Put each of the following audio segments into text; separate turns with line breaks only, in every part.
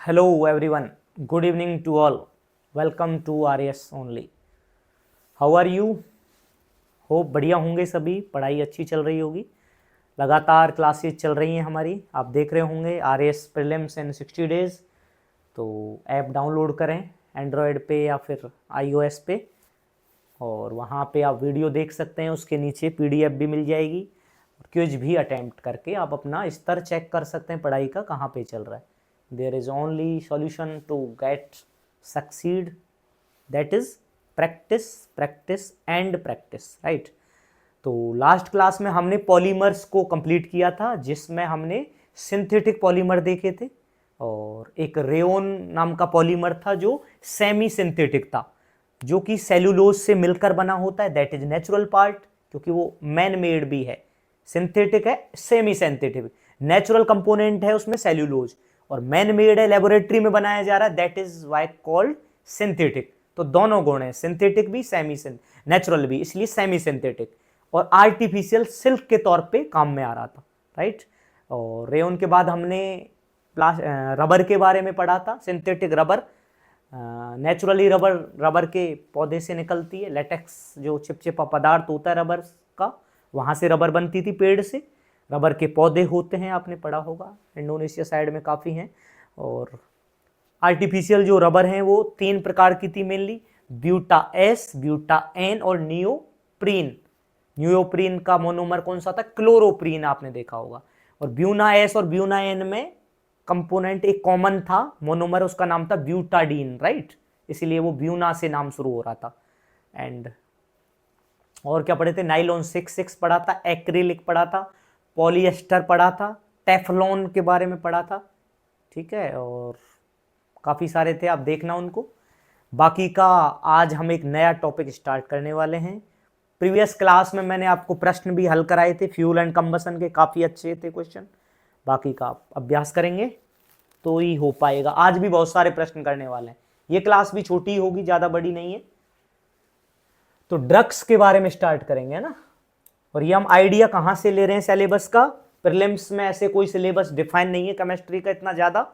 Hello everyone, good evening to all. Welcome to RS only. How are you? Hope बढ़िया होंगे सभी, पढ़ाई अच्छी चल रही होगी। लगातार क्लासेस चल रही हैं हमारी, आप देख रहे होंगे RS प्रीलिम्स इन 60 डेज। तो ऐप डाउनलोड करें एंड्रॉयड पे या फिर iOS पे, और वहाँ पे आप वीडियो देख सकते हैं। उसके नीचे PDF भी मिल जाएगी। क्विज भी अटेम्प्ट करके आप अपना स्तर चेक कर सकते हैं पढ़ाई का कहाँ पे चल रहा है। There is only solution to get succeed, that is practice practice and practice, right. तो लास्ट क्लास में हमने पॉलीमर्स को कंप्लीट किया था, जिसमें हमने सिंथेटिक पॉलीमर देखे थे, और एक रेयोन नाम का पॉलीमर था जो सेमी सिंथेटिक था, जो कि सेलुलोज से मिलकर बना होता है। दैट इज नेचुरल पार्ट, क्योंकि वो मैन मेड भी है। सिंथेटिक है, सेमी सिंथेटिक, नेचुरल कंपोनेंट है उसमें सेल्यूलोज, और मैन मेड है, लेबोरेटरी में बनाया जा रहा है। That is why called synthetic. तो दोनों गुण है, सिंथेटिक भी सेमी नेचुरल भी, इसलिए सेमी सिंथेटिक। और आर्टिफिशियल सिल्क के तौर पे काम में आ रहा था, राइट। और रेयोन के बाद हमने रबर के बारे में पढ़ा था। सिंथेटिक रबर, नेचुरली रबर के पौधे से निकलती है। लेटेक्स जो चिपचिपा पदार्थ होता है रबर का, वहाँ से रबर बनती थी, पेड़ से। रबर के पौधे होते हैं, आपने पढ़ा होगा, इंडोनेशिया साइड में काफ़ी हैं। और आर्टिफिशियल जो रबर हैं वो 3 प्रकार की थी mainly, buna S, buna N और नियोप्रीन। नियोप्रीन का मोनोमर कौन सा था? क्लोरोप्रीन, आपने देखा होगा। और ब्यूना एस और ब्यूना एन में कंपोनेंट एक कॉमन था मोनोमर, उसका नाम था ब्यूटाडीन, राइट। इसीलिए वो ब्यूना से नाम शुरू हो रहा था। एंड और क्या पढ़े थे? नाइलॉन 6 पढ़ा था, एक्रिलिक पढ़ा था, पॉलिएस्टर पढ़ा था, टेफलॉन के बारे में पढ़ा था, ठीक है। और काफ़ी सारे थे, आप देखना उनको। बाकी का आज हम एक नया टॉपिक स्टार्ट करने वाले हैं। प्रीवियस क्लास में मैंने आपको प्रश्न भी हल कराए थे फ्यूल एंड कंबसन के, काफ़ी अच्छे थे क्वेश्चन। बाकी का आप अभ्यास करेंगे तो ही हो पाएगा। आज भी बहुत सारे प्रश्न करने वाले हैं। ये क्लास भी छोटी होगी, ज़्यादा बड़ी नहीं है। तो ड्रग्स के बारे में स्टार्ट करेंगे ना। और ये हम आइडिया कहाँ से ले रहे हैं सिलेबस का? प्रीलिम्स में ऐसे कोई सिलेबस डिफाइन नहीं है केमिस्ट्री का इतना ज़्यादा,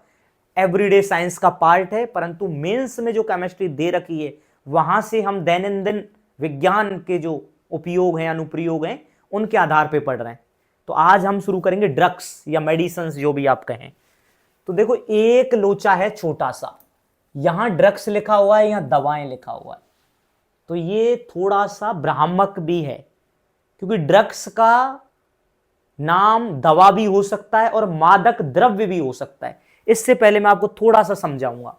एवरीडे साइंस का पार्ट है। परंतु मेंस में जो केमिस्ट्री दे रखी है, वहाँ से हम दैनंदिन विज्ञान के जो उपयोग हैं, अनुप्रयोग हैं, उनके आधार पर पढ़ रहे हैं। तो आज हम शुरू करेंगे ड्रग्स या मेडिसिन, जो भी आप कहें। तो देखो, एक लोचा है छोटा सा, यहां ड्रग्स लिखा हुआ है, यहां दवाएं लिखा हुआ है। तो ये थोड़ा सा भ्रामक भी है, क्योंकि ड्रग्स का नाम दवा भी हो सकता है और मादक द्रव्य भी हो सकता है। इससे पहले मैं आपको थोड़ा सा समझाऊंगा।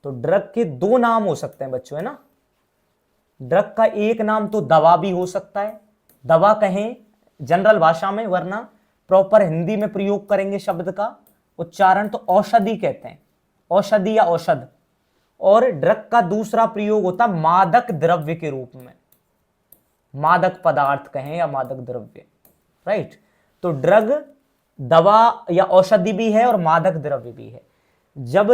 तो ड्रग के 2 नाम हो सकते हैं बच्चों, है ना। ड्रग का एक नाम तो दवा भी हो सकता है, दवा कहें जनरल भाषा में, वरना प्रॉपर हिंदी में प्रयोग करेंगे शब्द का उच्चारण तो औषधि कहते हैं, औषधि या औषध। और ड्रग का दूसरा प्रयोग होता मादक द्रव्य के रूप में, मादक पदार्थ कहें या मादक द्रव्य, राइट। तो ड्रग दवा या औषधि भी है और मादक द्रव्य भी है। जब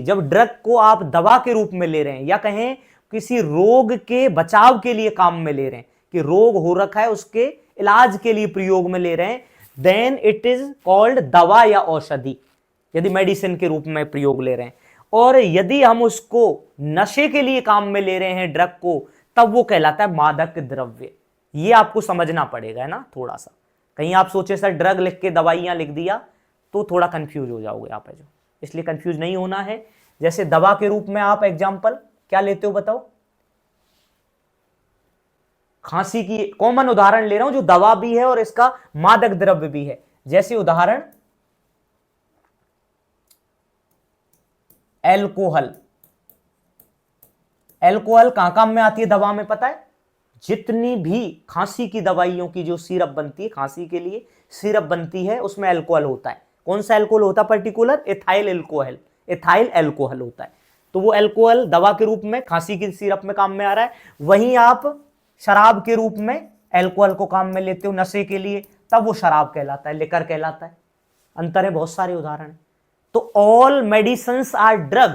जब ड्रग को आप दवा के रूप में ले रहे हैं, या कहें किसी रोग के बचाव के लिए काम में ले रहे हैं, कि रोग हो रखा है उसके इलाज के लिए प्रयोग में ले रहे हैं, देन इट इज कॉल्ड दवा या औषधि, यदि मेडिसिन के रूप में प्रयोग ले रहे हैं। और यदि हम उसको नशे के लिए काम में ले रहे हैं ड्रग को, तब वो कहलाता है मादक द्रव्य। ये आपको समझना पड़ेगा, है ना, थोड़ा सा। कहीं आप सोचे सर ड्रग लिख के दवाइयां लिख दिया, तो थोड़ा कंफ्यूज हो जाओगे आप, है जो, इसलिए कंफ्यूज नहीं होना है। जैसे दवा के रूप में आप एग्जाम्पल क्या लेते हो बताओ? खांसी की कॉमन उदाहरण ले रहा हूं, जो दवा भी है और इसका मादक द्रव्य भी है। जैसे उदाहरण एल्कोहल। एल्कोहल कहां काम में आती है दवा में, पता है? जितनी भी खांसी की दवाइयों की जो सिरप बनती है, खांसी के लिए सिरप बनती है, उसमें अल्कोहल होता है। कौन सा अल्कोहल होता है particular? Ethyl alcohol, ethyl alcohol होता है। तो वो अल्कोहल दवा के रूप में खांसी की सिरप में काम में आ रहा है। वहीं आप शराब के रूप में अल्कोहल को काम में लेते हो नशे के लिए, तब वो शराब कहलाता है, लिकर कहलाता है। अंतर है, बहुत सारे उदाहरण है। तो ऑल मेडिसिन्स आर ड्रग,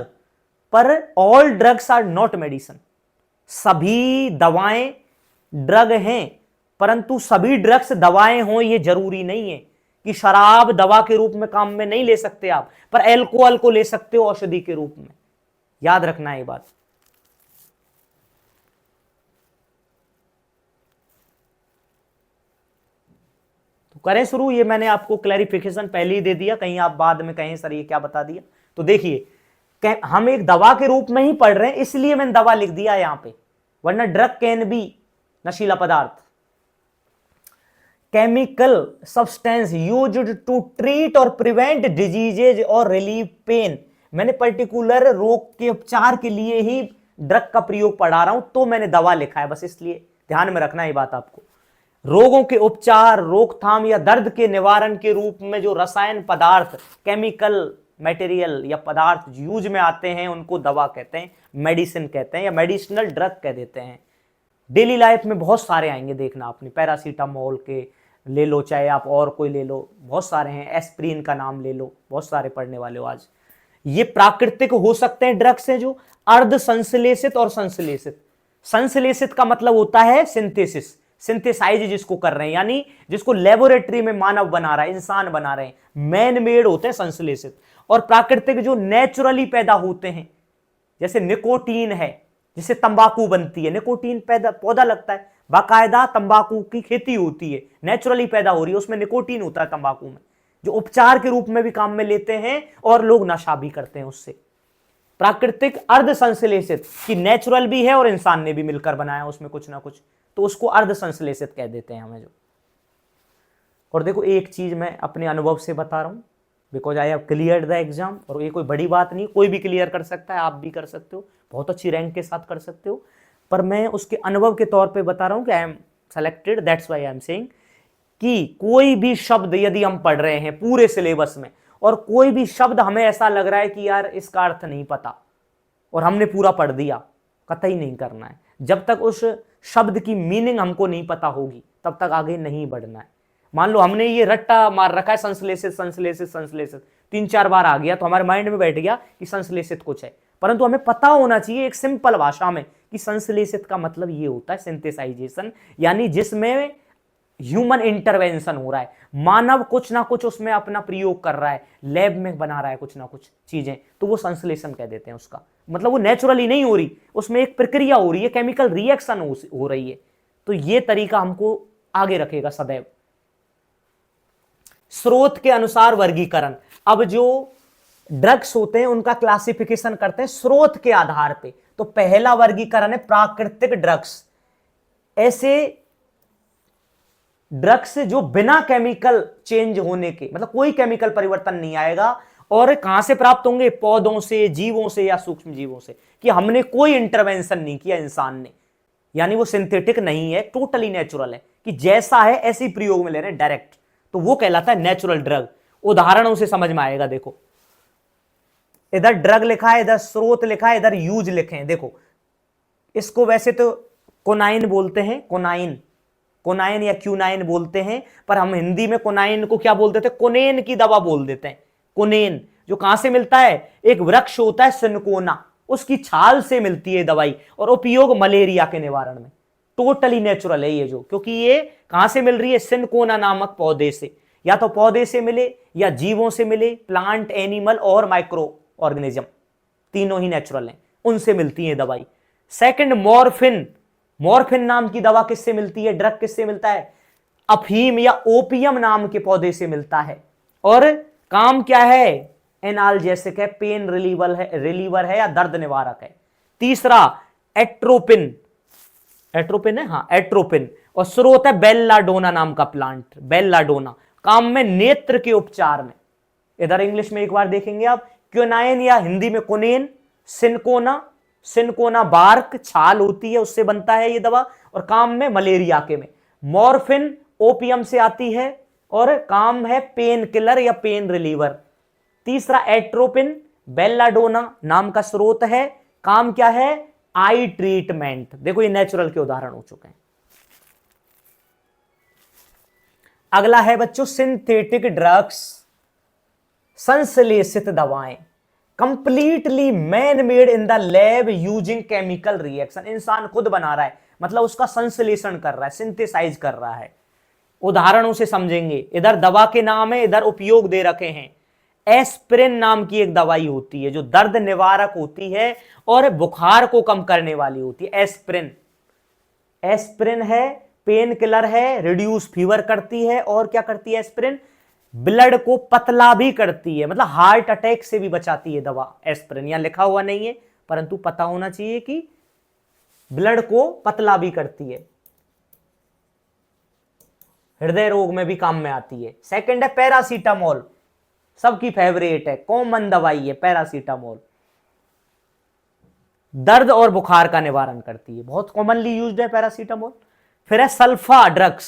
पर all drugs are not medicine. सभी दवाएं ड्रग हैं, परंतु सभी ड्रग्स दवाएं हों ये जरूरी नहीं है कि शराब दवा के रूप में काम में नहीं ले सकते आप, पर एल्कोहल को ले सकते हो औषधि के रूप में। याद रखना ये बात। तो करें शुरू। ये मैंने आपको क्लैरिफिकेशन पहले ही दे दिया, कहीं आप बाद में कहें सर ये क्या बता दिया। तो देखिए हम एक दवा के रूप में ही पढ़ रहे हैं, इसलिए मैंने दवा लिख दिया यहां पे, वरना ड्रग कैन बी नशीला पदार्थ, chemical substance used to treat और प्रिवेंट डिजीजेज और रिलीव पेन। मैंने पर्टिकुलर रोग के उपचार के लिए ही ड्रग का प्रयोग पढ़ा रहा हूं, तो मैंने दवा लिखा है, बस इसलिए ध्यान में रखना ये बात आपको। रोगों के उपचार, रोकथाम या दर्द के निवारण के रूप में जो रसायन पदार्थ, केमिकल मटेरियल या पदार्थ यूज में आते हैं उनको दवा कहते हैं, मेडिसिन कहते हैं या मेडिसिनल ड्रग कह देते हैं। डेली लाइफ में बहुत सारे आएंगे, देखना आपने, पैरासीटामोल के ले लो, चाहे आप और कोई ले लो, बहुत सारे हैं, एस्प्रिन का नाम ले लो, बहुत सारे पढ़ने वाले हो आज। ये प्राकृतिक हो सकते हैं ड्रग्स हैं जो अर्ध संश्लेषित और संश्लेषित। संश्लेषित का मतलब होता है सिंथेसिस, सिंथेसाइज जिसको कर रहे हैं, यानी जिसको लेबोरेटरी में मानव बना रहा है, इंसान बना रहे हैं, मैन मेड होते हैं संश्लेषित। और प्राकृतिक जो नेचुरली पैदा होते हैं, जैसे निकोटीन है, जिससे तंबाकू बनती है, निकोटीन पैदा पौधा लगता है, बाकायदा तंबाकू की खेती होती है, नेचुरली पैदा हो रही है, उसमें निकोटीन होता है तंबाकू में, जो उपचार के रूप में भी काम में लेते हैं और लोग नशा भी करते हैं उससे। प्राकृतिक अर्ध संश्लेषित की नेचुरल भी है और इंसान ने भी मिलकर बनाया उसमें कुछ ना कुछ, तो उसको अर्ध संश्लेषित कह देते हैं हमें जो। और देखो एक चीज मैं अपने अनुभव से बता रहा हूं, because I have clear the exam, और ये कोई बड़ी बात नहीं, कोई भी क्लियर कर सकता है, आप भी कर सकते हो, बहुत अच्छी रैंक के साथ कर सकते हो, पर मैं उसके अनुभव के तौर पे बता रहा हूं कि I am selected, that's why I am saying कि कोई भी शब्द यदि हम पढ़ रहे हैं पूरे सिलेबस में और कोई भी शब्द हमें ऐसा लग रहा है कि यार इसका अर्थ नहीं पता और हमने पूरा पढ़ दिया, कतई नहीं करना है। जब तक उस शब्द की मीनिंग हमको नहीं पता होगी तब तक आगे नहीं बढ़ना है। मान लो हमने ये रट्टा मार रखा है संश्लेषित संश्लेषित संश्लेषित, 3-4 बार आ गया तो हमारे माइंड में बैठ गया कि संश्लेषित कुछ है, परंतु हमें पता होना चाहिए एक सिंपल भाषा में कि संश्लेषित का मतलब ये होता है सिंथेसाइजेशन, यानी जिसमें ह्यूमन इंटरवेंशन हो रहा है, मानव कुछ ना कुछ उसमें अपना प्रयोग कर रहा है, लैब में बना रहा है कुछ ना कुछ चीजें, तो वो संश्लेषण कह देते हैं उसका। मतलब वो नेचुरली नहीं हो रही, उसमें एक प्रक्रिया हो रही है, केमिकल रिएक्शन हो रही है। तो ये तरीका हमको आगे रखेगा सदैव। स्रोत के अनुसार वर्गीकरण, अब जो ड्रग्स होते हैं उनका क्लासिफिकेशन करते हैं स्रोत के आधार पे। तो पहला वर्गीकरण है प्राकृतिक ड्रग्स, ऐसे ड्रग्स जो बिना केमिकल चेंज होने के, मतलब कोई केमिकल परिवर्तन नहीं आएगा, और कहां से प्राप्त होंगे, पौधों से, जीवों से या सूक्ष्म जीवों से, कि हमने कोई इंटरवेंशन नहीं किया इंसान ने, यानी वो सिंथेटिक नहीं है, टोटली नेचुरल है, कि जैसा है ऐसे ही प्रयोग में ले रहे हैं डायरेक्ट, तो वो कहलाता है नेचुरल ड्रग। उदाहरणों से समझ में आएगा। देखो इधर ड्रग लिखा है, इधर स्रोत लिखा है, इधर यूज लिखे हैं। देखो इसको वैसे तो कोनाइन बोलते हैं, कोनाइन या क्यूनाइन बोलते हैं, पर हम हिंदी में कोनाइन को क्या बोल देते हैं, कोनेन की दवा बोल देते हैं। कोनेन जो कहां से मिलता है, एक वृक्ष होता है सिनकोना, उसकी छाल से मिलती है दवाई, और उपयोग मलेरिया के निवारण में। टोटली नेचुरल है ये जो, क्योंकि ये कहां से मिल रही है, सिनकोना नामक पौधे से, या तो पौधे से मिले या जीवों से मिले, प्लांट, एनिमल और माइक्रो ऑर्गेनिज्म, तीनों ही नेचुरल हैं, उनसे मिलती है दवाई। सेकंड मॉर्फिन, मॉर्फिन नाम की दवा किससे मिलती है, ड्रग किससे मिलता है, अफीम या ओपियम नाम के पौधे से मिलता है, और काम क्या है, एनाल्जेसिक है, पेन रिलीवर है या दर्द निवारक है। तीसरा एट्रोपिन, एट्रोपिन है, हाँ एट्रोपिन, और स्रोत है बेल्लाडोना नाम का प्लांट, बेल्लाडोना, काम में नेत्र के उपचार में। इधर इंग्लिश में एक बार देखेंगे आप, क्योनाइन या हिंदी में कोनेन, सिनकोना, सिनकोना बार्क, छाल होती है उससे बनता है ये दवा, और काम में मलेरिया के में। मॉर्फिन ओपियम से आती है और काम है पेन किलर या पेन रिलीवर। तीसरा एट्रोपिन, बेल्लाडोना नाम का स्रोत है, काम क्या है, आई ट्रीटमेंट। देखो ये नेचुरल के उदाहरण हो चुके हैं। अगला है बच्चों सिंथेटिक ड्रग्स, संश्लेषित दवाएं, completely man made in the lab using chemical reaction, इंसान खुद बना रहा है, मतलब उसका संश्लेषण कर रहा है, सिंथेसाइज कर रहा है। उदाहरणों से समझेंगे। इधर दवा के नाम है, इधर उपयोग दे रखे हैं। एस्पिरिन नाम की एक दवाई होती है जो दर्द निवारक होती है और बुखार को कम करने वाली होती है। एस्पिरिन, एस्पिरिन है, पेन किलर है, रिड्यूस फीवर करती है, और क्या करती है एस्पिरिन? ब्लड को पतला भी करती है, मतलब हार्ट अटैक से भी बचाती है दवा एस्पिरिन। यहां लिखा हुआ नहीं है परंतु पता होना चाहिए कि ब्लड को पतला भी करती है, हृदय रोग में भी काम में आती है। सेकंड है पैरासीटामोल, सबकी फेवरेट है, कॉमन दवाई है पैरासीटामोल, दर्द और बुखार का निवारण करती है, बहुत कॉमनली यूज्ड है पैरासीटामोल। फिर है सल्फा ड्रग्स।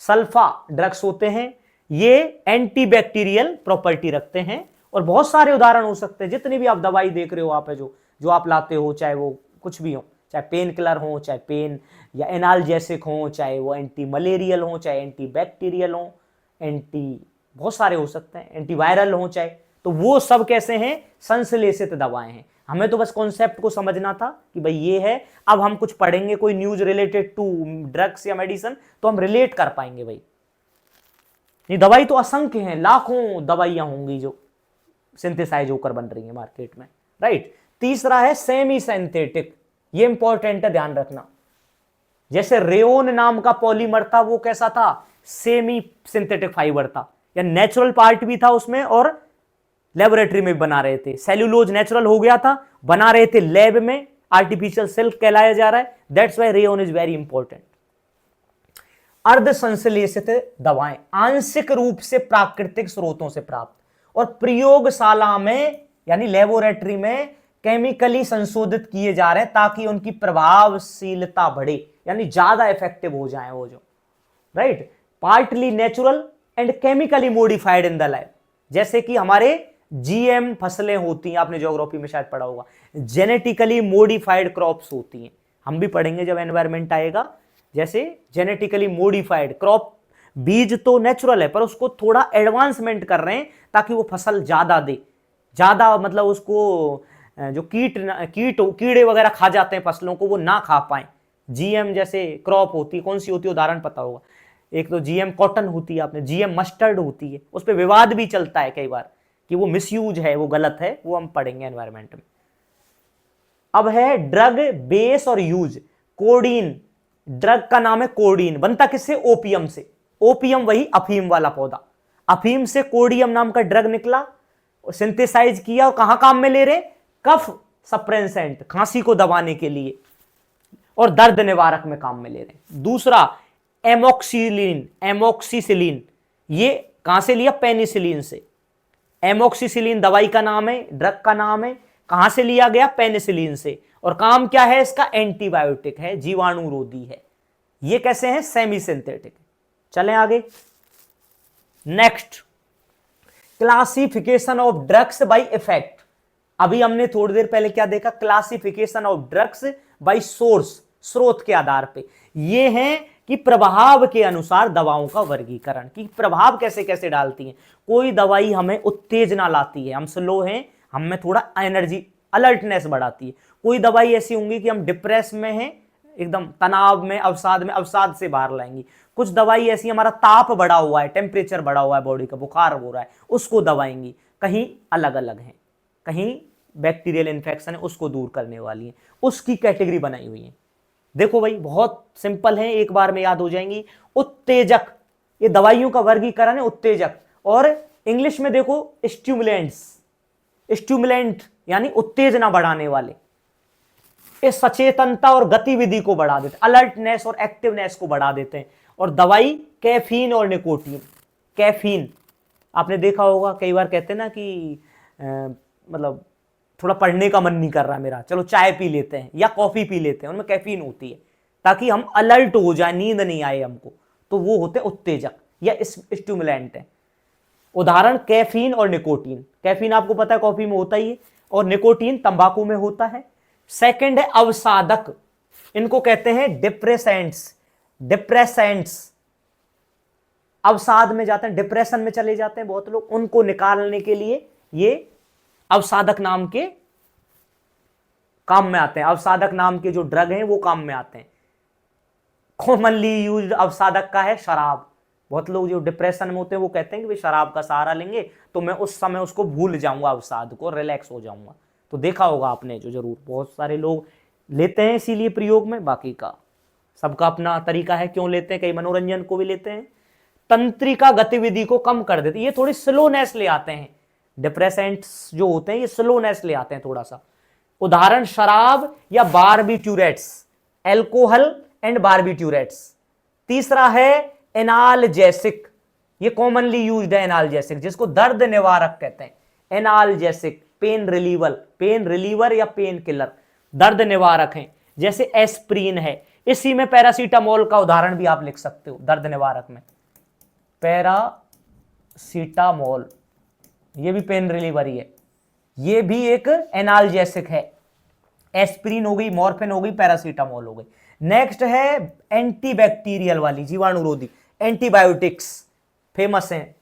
सल्फा ड्रग्स होते हैं, ये एंटीबैक्टीरियल प्रॉपर्टी रखते हैं, और बहुत सारे उदाहरण हो सकते हैं। जितनी भी आप दवाई देख रहे हो आप, जो जो आप लाते हो, चाहे वो कुछ भी हो, चाहे पेन किलर हो, चाहे पेन या एनाल्जेसिक हो, चाहे वो एंटी मलेरियल हो, चाहे एंटी बैक्टीरियल हो, एंटी बहुत सारे हो सकते हैं, एंटीवायरल हो चाहे, तो वो सब कैसे हैं? संश्लेषित दवाएं हैं। हमें तो बस कॉन्सेप्ट को समझना था कि भाई ये है। अब हम कुछ पढ़ेंगे कोई न्यूज रिलेटेड टू ड्रग्स या मेडिसिन, तो हम रिलेट कर पाएंगे भाई। ये दवाई तो असंख्य हैं, लाखों दवाइयां होंगी जो सिंथेसाइज होकर बन रही है मार्केट में, राइट। तीसरा है सेमी सिंथेटिक, ये इंपॉर्टेंट है, ध्यान रखना। जैसे रेयोन नाम का पॉलीमर था, वो कैसा था? सेमी सिंथेटिक फाइबर था, या नेचुरल पार्ट भी था उसमें और लेबोरेटरी में बना रहे थे। सेल्यूलोज नेचुरल हो गया था, बना रहे थे लैब में, आर्टिफिशियल सिल्क कहलाया जा रहा है। That's why rayon is very important. अर्ध संश्लेषित दवाएं आंशिक रूप से प्राकृतिक स्रोतों से प्राप्त और प्रयोगशाला में यानी लेबोरेटरी में केमिकली संशोधित किए जा रहे हैं ताकि उनकी प्रभावशीलता बढ़े, यानी ज्यादा इफेक्टिव हो जाए वो जो, right. Partly natural and chemically modified in the lab, जैसे कि हमारे जीएम फसलें होती हैं, आपने ज्योग्राफी में शायद पढ़ा होगा, जेनेटिकली मॉडिफाइड क्रॉप्स होती हैं, हम भी पढ़ेंगे जब एनवायरमेंट आएगा। जैसे जेनेटिकली मॉडिफाइड क्रॉप, बीज तो नेचुरल है पर उसको थोड़ा एडवांसमेंट कर रहे हैं ताकि वो फसल ज्यादा दे, ज्यादा मतलब उसको जो कीड़े वगैरह खा जाते हैं फसलों को, वो ना खा पाए। जीएम जैसे क्रॉप होती है, कौन सी होती है उदाहरण पता होगा, एक तो जीएम कॉटन होती है, आपने जीएम मस्टर्ड होती है, उस पर विवाद भी चलता है कई बार कि वो मिसयूज है, वो गलत है, वो हम पढ़ेंगे एनवायरमेंट में। अब है ड्रग बेस और यूज। कोडीन, ड्रग का नाम है कोडीन, बनता किससे? ओपियम से। ओपियम वही अफीम वाला पौधा, अफीम से कोडियम नाम का ड्रग निकला, सिंथेसाइज किया, और कहां काम में ले रहे? कफ सप्रेसेंट, खांसी को दबाने के लिए और दर्द निवारक में काम में ले रहे हैं। दूसरा एमोक्सिलिन, एमोक्सिसिलिन, ये कहां से लिया? पेनिसिलिन से। एमोक्सिसिलिन दवाई का नाम है, ड्रग का नाम है, कहां से लिया गया? पेनिसिलिन से। और काम क्या है इसका? एंटीबायोटिक है, जीवाणुरोधी है। ये कैसे हैं? Semi synthetic. चलें आगे। Next, classification of drugs bye effect. अभी हमने थोड़ी देर पहले क्या देखा? Classification of drugs bye source, स्रोत के आधार पे। ये हैं कि प्रभाव के अनुसार दवाओं का वर्गीकरण, कि प्रभाव कैसे कैसे डालती हैं। कोई दवाई हमें उत्तेजना लाती है, हम स्लो हैं, हमें थोड़ा एनर्जी अलर्टनेस बढ़ाती है। कोई दवाई ऐसी होंगी कि हम डिप्रेस में हैं, एकदम तनाव में, अवसाद से बाहर लाएंगी। कुछ दवाई ऐसी, हमारा ताप बढ़ा हुआ है, टेम्परेचर बढ़ा हुआ है बॉडी का, बुखार हो रहा है, उसको दवाएंगी। कहीं अलग अलग हैं, कहीं बैक्टीरियल इन्फेक्शन है उसको दूर करने वाली है, उसकी कैटेगरी बनाई हुई है। देखो भाई बहुत सिंपल है, एक बार में याद हो जाएंगी। उत्तेजक, ये दवाइयों का वर्गीकरण है, उत्तेजक। और इंग्लिश में देखो स्टिमुलेंट्स, स्टिमुलेंट यानी उत्तेजना बढ़ाने वाले, इस सचेतनता और गतिविधि को बढ़ा देते, अलर्टनेस और एक्टिवनेस को बढ़ा देते हैं। और दवाई कैफीन और निकोटीन। कैफीन आपने देखा होगा, कई बार कहते हैं ना कि मतलब थोड़ा पढ़ने का मन नहीं कर रहा मेरा, चलो चाय पी लेते हैं या कॉफी पी लेते हैं, उनमें कैफीन होती है ताकि हम अलर्ट हो जाए, नींद नहीं आए हमको, तो वो होते हैं उत्तेजक या स्टिमुलेंट है। उदाहरण कैफीन और निकोटीन। कैफीन आपको पता है कॉफी में होता ही है, और निकोटीन तंबाकू में होता है। सेकंड है अवसादक, इनको कहते हैं डिप्रेसेंट्स। डिप्रेसेंट्स अवसाद में जाते हैं, डिप्रेशन में चले जाते हैं बहुत लोग, उनको निकालने के लिए ये अवसादक नाम के काम में आते हैं। अवसादक नाम के जो ड्रग हैं वो काम में आते हैं। कॉमनली यूज्ड अवसादक का है शराब। बहुत लोग जो डिप्रेशन में होते हैं वो कहते हैं कि भाई शराब का सहारा लेंगे तो मैं उस समय उसको भूल जाऊंगा, अवसाद को, रिलैक्स हो जाऊंगा। तो देखा होगा आपने जो जरूर बहुत सारे लोग लेते हैं इसीलिए प्रयोग में। बाकी का सबका अपना तरीका है क्यों लेते हैं, कई मनोरंजन को भी लेते हैं। तंत्रिका गतिविधि को कम कर देते, ये थोड़ी स्लोनेस ले आते हैं। डिप्रेसेंट्स जो होते हैं ये स्लोनेस ले आते हैं थोड़ा सा। उदाहरण शराब या बारबिट्यूरेट्स, एल्कोहल एंड बारबिट्यूरेट्स। तीसरा है एनाल्जेसिक, ये कॉमनली यूज्ड है एनाल्जेसिक, जिसको दर्द निवारक कहते हैं। एनाल्जेसिक, पेन रिलीवर या पेन किलर, दर्द निवारक हैं, जैसे एस्प्रीन है। इसी में पैरासीटामोल का उदाहरण भी आप लिख सकते हो दर्द निवारक में। पैरासीटामोल ये भी पेन रिलीवर ही है, ये भी एक एनाल्जेसिक है। एस्प्रीन हो गई, मॉर्फिन हो गई, पैरासीटामोल हो गई। नेक्स्ट है एंटीबैक्टीरियल वाली, जीवाणुरोधी, एंटीबायोटिक्स फेमस हैं,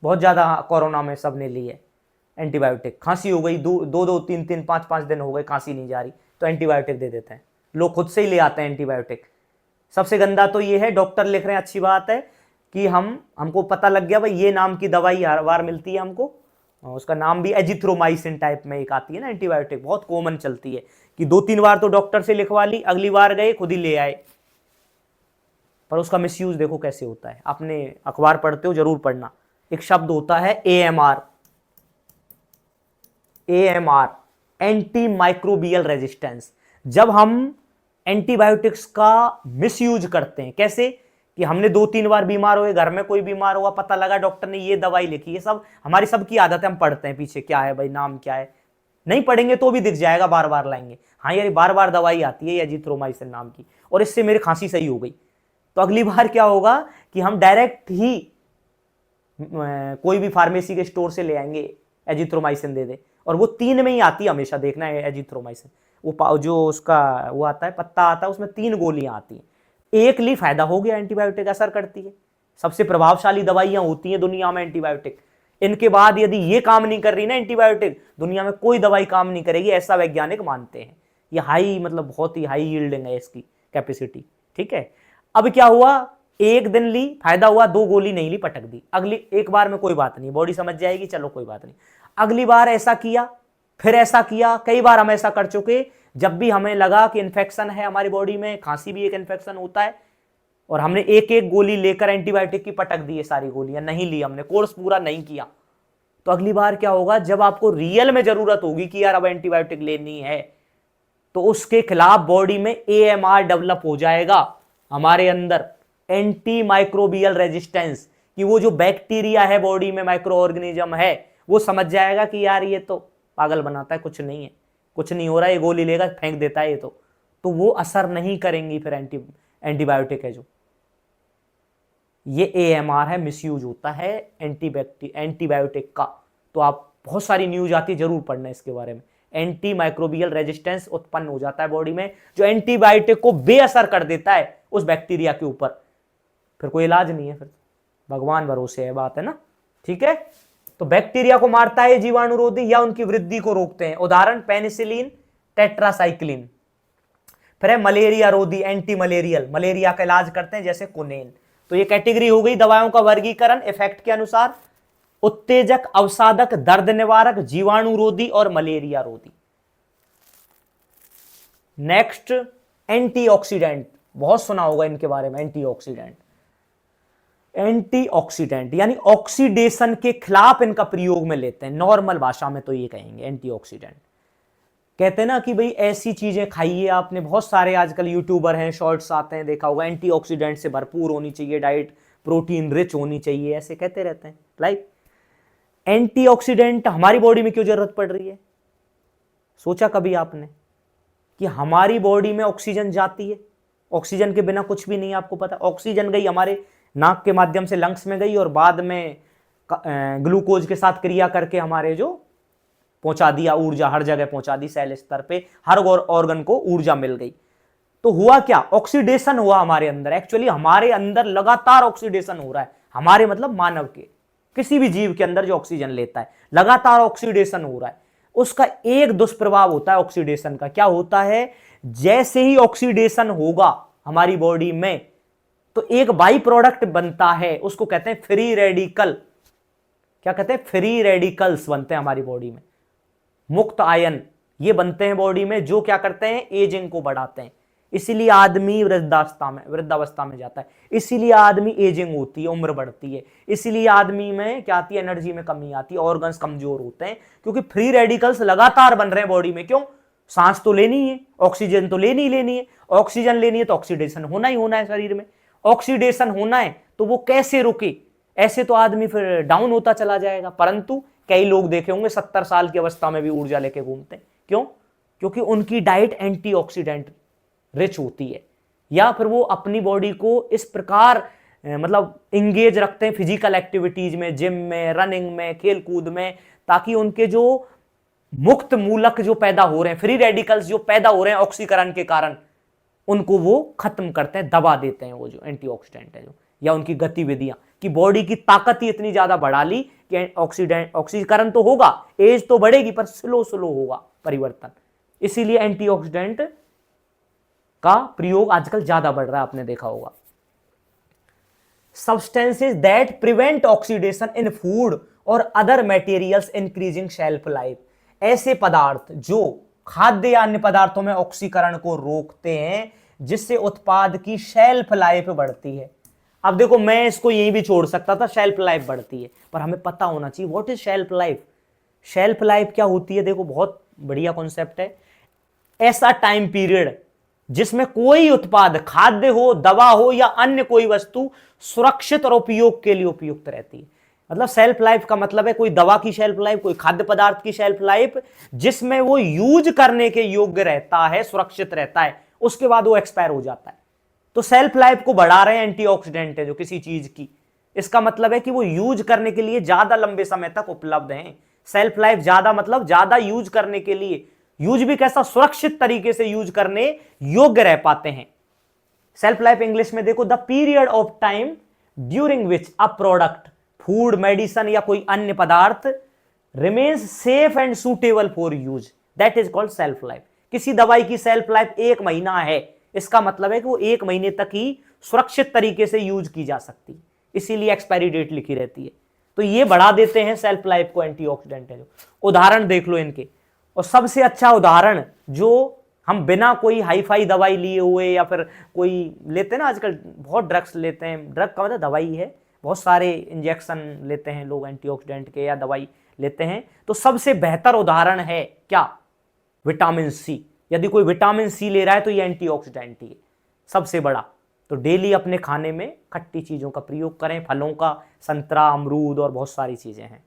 बहुत ज्यादा कोरोना में सबने ली है एंटीबायोटिक। खांसी हो गई, दो 3-5 दिन हो गए खांसी नहीं जा रही, तो एंटीबायोटिक दे देते हैं लोग, खुद से ही ले आते हैं एंटीबायोटिक। सबसे गंदा तो ये है, डॉक्टर लिख रहे हैं, अच्छी बात है कि हमको पता लग गया भाई ये नाम की दवाई हर बार मिलती है हमको, उसका नाम भी एजिथ्रोमाइसिन टाइप में एक आती है ना एंटीबायोटिक, बहुत कॉमन चलती है कि 2-3 बार तो डॉक्टर से लिखवा ली, अगली बार गए खुद ही ले आए। पर उसका मिसयूज देखो कैसे होता है। आपने अखबार पढ़ते हो, जरूर पढ़ना, एक शब्द होता है AMR, एंटी माइक्रोबियल रेजिस्टेंस। जब हम एंटीबायोटिक्स का मिसयूज करते हैं, कैसे कि हमने 2-3 बार बीमार हुए, घर में कोई बीमार हुआ, पता लगा डॉक्टर ने ये दवाई लिखी, ये सब हमारी सबकी आदत है, हम पढ़ते हैं पीछे क्या है भाई, नाम क्या है, नहीं पढ़ेंगे तो भी दिख जाएगा, बार बार लाएंगे, हाँ यार बार बार दवाई आती है एजिथ्रोमाइसिन नाम की और इससे मेरी खांसी सही हो गई। तो अगली बार क्या होगा कि हम डायरेक्ट ही कोई भी फार्मेसी के स्टोर से ले आएंगे, एजिथ्रोमाइसिन दे दे, और वो 3 में ही आती है, हमेशा देखना है एजिथ्रोमाइसिन, वो जो उसका वो आता है पत्ता आता है, उसमें 3 गोलियां आती हैं, एक ली फायदा हो गया, एंटीबायोटिक असर करती है। सबसे प्रभावशाली दवाइयां होती हैं दुनिया में एंटीबायोटिक, इनके बाद यदि ये काम नहीं कर रही ना एंटीबायोटिक, दुनिया में कोई दवाई काम नहीं करेगी, ऐसा वैज्ञानिक मानते हैं। ये हाई मतलब बहुत ही हाई यील्डिंग है इसकी कैपेसिटी, ठीक है। अब क्या हुआ, एक दिन ली फायदा हुआ, 2 गोली नहीं ली, पटक दी, अगली एक बार में कोई बात नहीं, बॉडी समझ जाएगी, चलो कोई बात नहीं। अगली बार ऐसा किया, फिर ऐसा किया, कई बार हम ऐसा कर चुके, जब भी हमें लगा कि इन्फेक्शन है हमारी बॉडी में, खांसी भी एक इन्फेक्शन होता है, और हमने एक गोली लेकर एंटीबायोटिक की पटक दी है, सारी गोलियां नहीं ली हमने, कोर्स पूरा नहीं किया, तो अगली बार क्या होगा, जब आपको रियल में जरूरत होगी कि यार अब एंटीबायोटिक लेनी है, तो उसके खिलाफ बॉडी में AMR डेवलप हो जाएगा हमारे अंदर, एंटी माइक्रोबियल रेजिस्टेंस, कि वो जो बैक्टीरिया है बॉडी में, माइक्रो ऑर्गेनिज्म है, वो समझ जाएगा कि यार ये तो पागल बनाता है, कुछ नहीं है, कुछ नहीं हो रहा है, ये गोली लेगा फेंक देता है ये तो वो असर नहीं करेंगी फिर एंटीबायोटिक है जो, ये AMR है, मिसयूज होता है एंटीबायोटिक का। तो आप बहुत सारी न्यूज आती है, जरूर पढ़ना इसके बारे में। एंटी माइक्रोबियल रेजिस्टेंस उत्पन्न हो जाता है बॉडी में, जो एंटीबायोटिक को बेअसर कर देता है उस बैक्टीरिया के ऊपर, फिर कोई इलाज नहीं है, फिर भगवान भरोसे है बात है ना, ठीक है। तो बैक्टीरिया को मारता है जीवाणुरोधी या उनकी वृद्धि को रोकते हैं, उदाहरण पेनिसिलिन, टेट्रासाइक्लिन। फिर है मलेरिया रोधी, एंटी मलेरियल, मलेरिया का इलाज करते हैं जैसे कोनेन। तो ये कैटेगरी हो गई दवाओं का वर्गीकरण इफेक्ट के अनुसार, उत्तेजक, अवसादक, दर्द निवारक, जीवाणुरोधी और मलेरिया रोधी। नेक्स्ट एंटीऑक्सीडेंट, बहुत सुना होगा इनके बारे में, एंटीऑक्सीडेंट यानी ऑक्सीडेशन के खिलाफ इनका प्रयोग में लेते हैं, नॉर्मल भाषा में तो ये कहेंगे एंटीऑक्सीडेंट। कहते हैं ना कि भाई ऐसी चीजें खाइए आपने, बहुत सारे आजकल यूट्यूबर हैं, शॉर्ट्स आते हैं, देखा होगा, एंटीऑक्सीडेंट से भरपूर होनी चाहिए डाइट, प्रोटीन रिच होनी चाहिए, ऐसे कहते रहते हैं। लाइक एंटीऑक्सीडेंट हमारी बॉडी में क्यों जरूरत पड़ रही है, सोचा कभी आपने कि हमारी बॉडी में ऑक्सीजन जाती है, ऑक्सीजन के बिना कुछ भी नहीं है, आपको पता, ऑक्सीजन गई हमारे नाक के माध्यम से लंग्स में गई और बाद में ग्लूकोज के साथ क्रिया करके हमारे जो पहुंचा दिया, ऊर्जा हर जगह पहुंचा दी, सेल स्तर पे हर ऑर्गन को ऊर्जा मिल गई। तो हुआ क्या, ऑक्सीडेशन हुआ हमारे अंदर, एक्चुअली हमारे अंदर लगातार ऑक्सीडेशन हो रहा है, हमारे मतलब मानव के, किसी भी जीव के अंदर जो ऑक्सीजन लेता है लगातार ऑक्सीडेशन हो रहा है। उसका एक दुष्प्रभाव होता है ऑक्सीडेशन का, क्या होता है, जैसे ही ऑक्सीडेशन होगा हमारी बॉडी में तो एक बाई प्रोडक्ट बनता है, उसको कहते हैं फ्री रेडिकल। क्या कहते हैं? फ्री रेडिकल्स बनते हैं हमारी बॉडी में, मुक्त आयन ये बनते हैं बॉडी में, जो क्या करते हैं? एजिंग को बढ़ाते हैं। इसीलिए आदमी वृद्धावस्था में जाता है, इसीलिए आदमी एजिंग होती है, उम्र बढ़ती है, इसीलिए आदमी में क्या आती है? एनर्जी में कमी आती है, ऑर्गन्स कमजोर होते हैं, क्योंकि फ्री रेडिकल्स लगातार बन रहे हैं बॉडी में। क्यों? सांस तो लेनी है, ऑक्सीजन तो लेनी है, ऑक्सीजन लेनी है तो ऑक्सीडेशन होना ही होना है शरीर में, ऑक्सीडेशन होना है तो वो कैसे रुके? ऐसे तो आदमी फिर डाउन होता चला जाएगा। परंतु कई लोग देखे होंगे 70 साल की अवस्था में भी ऊर्जा लेके घूमते हैं। क्यों? क्योंकि उनकी डाइट एंटीऑक्सीडेंट रिच होती है, या फिर वो अपनी बॉडी को इस प्रकार मतलब इंगेज रखते हैं फिजिकल एक्टिविटीज में, जिम में, रनिंग में, खेल कूद में, ताकि उनके जो मुक्त मूलक जो पैदा हो रहे हैं, फ्री रेडिकल्स जो पैदा हो रहे हैं ऑक्सीकरण के कारण, उनको वो खत्म करते हैं, दबा देते हैं वो जो एंटीऑक्सीडेंट है जो, या उनकी गतिविधियां कि बॉडी की ताकत ही इतनी ज्यादा बढ़ा ली कि ऑक्सीकरण तो होगा, एज तो बढ़ेगी, पर स्लो होगा परिवर्तन। इसीलिए एंटीऑक्सीडेंट का प्रयोग आजकल ज्यादा बढ़ रहा है, आपने देखा होगा। Substances that prevent oxidation in food और other materials increasing shelf life, ऐसे पदार्थ जो खाद्य या अन्य पदार्थों में ऑक्सीकरण को रोकते हैं, जिससे उत्पाद की शेल्फ लाइफ बढ़ती है। अब देखो, मैं इसको यहीं भी छोड़ सकता था, शेल्फ लाइफ बढ़ती है, पर हमें पता होना चाहिए what is shelf life. Shelf life क्या होती है? देखो, बहुत बढ़िया कॉन्सेप्ट है। ऐसा टाइम पीरियड जिसमें कोई उत्पाद, खाद्य हो, दवा हो या अन्य कोई वस्तु, सुरक्षित और उपयोग के लिए उपयुक्त रहती है। मतलब शेल्फ लाइफ का मतलब है कोई दवा की शेल्फ लाइफ, कोई खाद्य पदार्थ की शेल्फ लाइफ, जिसमें वो यूज करने के योग्य रहता है, सुरक्षित रहता है, उसके बाद वो एक्सपायर हो जाता है। तो शेल्फ लाइफ को बढ़ा रहे हैं एंटीऑक्सीडेंट है जो किसी चीज की, इसका मतलब है कि वो यूज करने के लिए ज्यादा लंबे समय तक उपलब्ध हैं। शेल्फ लाइफ ज्यादा मतलब ज्यादा यूज करने के लिए, यूज भी कैसा? सुरक्षित तरीके से यूज करने योग्य रह पाते हैं। सेल्फ लाइफ इंग्लिश में देखो, the period of time during which a product, food, medicine या कोई अन्य पदार्थ remains safe and suitable for use, that is called self life. किसी दवाई की सेल्फ लाइफ 1 महीना है, इसका मतलब है कि वो 1 महीने तक ही सुरक्षित तरीके से यूज की जा सकती, इसीलिए एक्सपायरी डेट लिखी रहती है। तो ये बढ़ा देते हैं सेल्फ लाइफ को एंटीऑक्सीडेंट है जो। उदाहरण देख लो इनके, और सबसे अच्छा उदाहरण जो हम बिना कोई हाई फाई दवाई लिए हुए, या फिर कोई लेते हैं ना आजकल, बहुत ड्रग्स लेते हैं, ड्रग का मतलब दवाई है, बहुत सारे इंजेक्शन लेते हैं लोग एंटीऑक्सीडेंट के या दवाई लेते हैं, तो सबसे बेहतर उदाहरण है क्या? Vitamin C. यदि कोई विटामिन सी ले रहा है तो ये एंटीऑक्सीडेंट ही है सबसे बड़ा। तो डेली अपने खाने में खट्टी चीजों का प्रयोग करें, फलों का, संतरा, अमरूद और बहुत सारी चीजें हैं।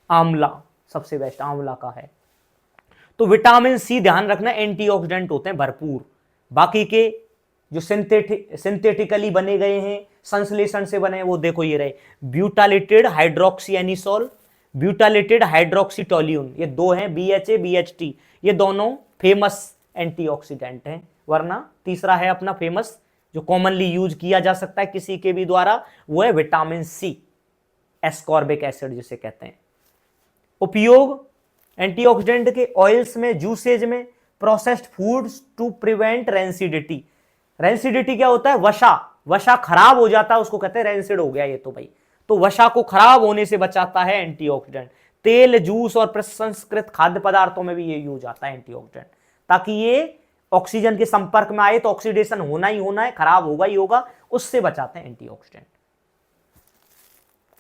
आंवला सबसे बेस्ट आंवला का है। तो विटामिन सी ध्यान रखना, एंटीऑक्सीडेंट होते हैं भरपूर। बाकी के जो सिंथेटिकली बने गए हैं, संश्लेषण से बने, वो देखो ये रहे, ब्यूटालेटेड हाइड्रोक्सी एनिसोल, ब्यूटालेटेड हाइड्रोक्सीटोल्यून, ये 2 हैं, BHA BHT, ये दोनों फेमस एंटीऑक्सीडेंट हैं। वरना तीसरा है अपना फेमस, जो कॉमनली यूज किया जा सकता है किसी के भी द्वारा, वो है विटामिन सी, एस्कॉर्बिक एसिड जिसे कहते हैं। उपयोग एंटीऑक्सीडेंट के ऑयल्स में, जूसेज में, processed foods to prevent rancidity. Rancidity क्या होता है? वसा खराब हो जाता है, उसको कहते हैं रेंसिड हो गया ये तो भाई। तो वसा को खराब होने से बचाता है एंटीऑक्सीडेंट। तेल, जूस और प्रसंस्कृत खाद्य पदार्थों में भी ये यूज आता है एंटीऑक्सीडेंट, ताकि ये ऑक्सीजन के संपर्क में आए तो ऑक्सीडेशन होना ही होना है, खराब होगा ही होगा, उससे बचाते हैं एंटीऑक्सीडेंट।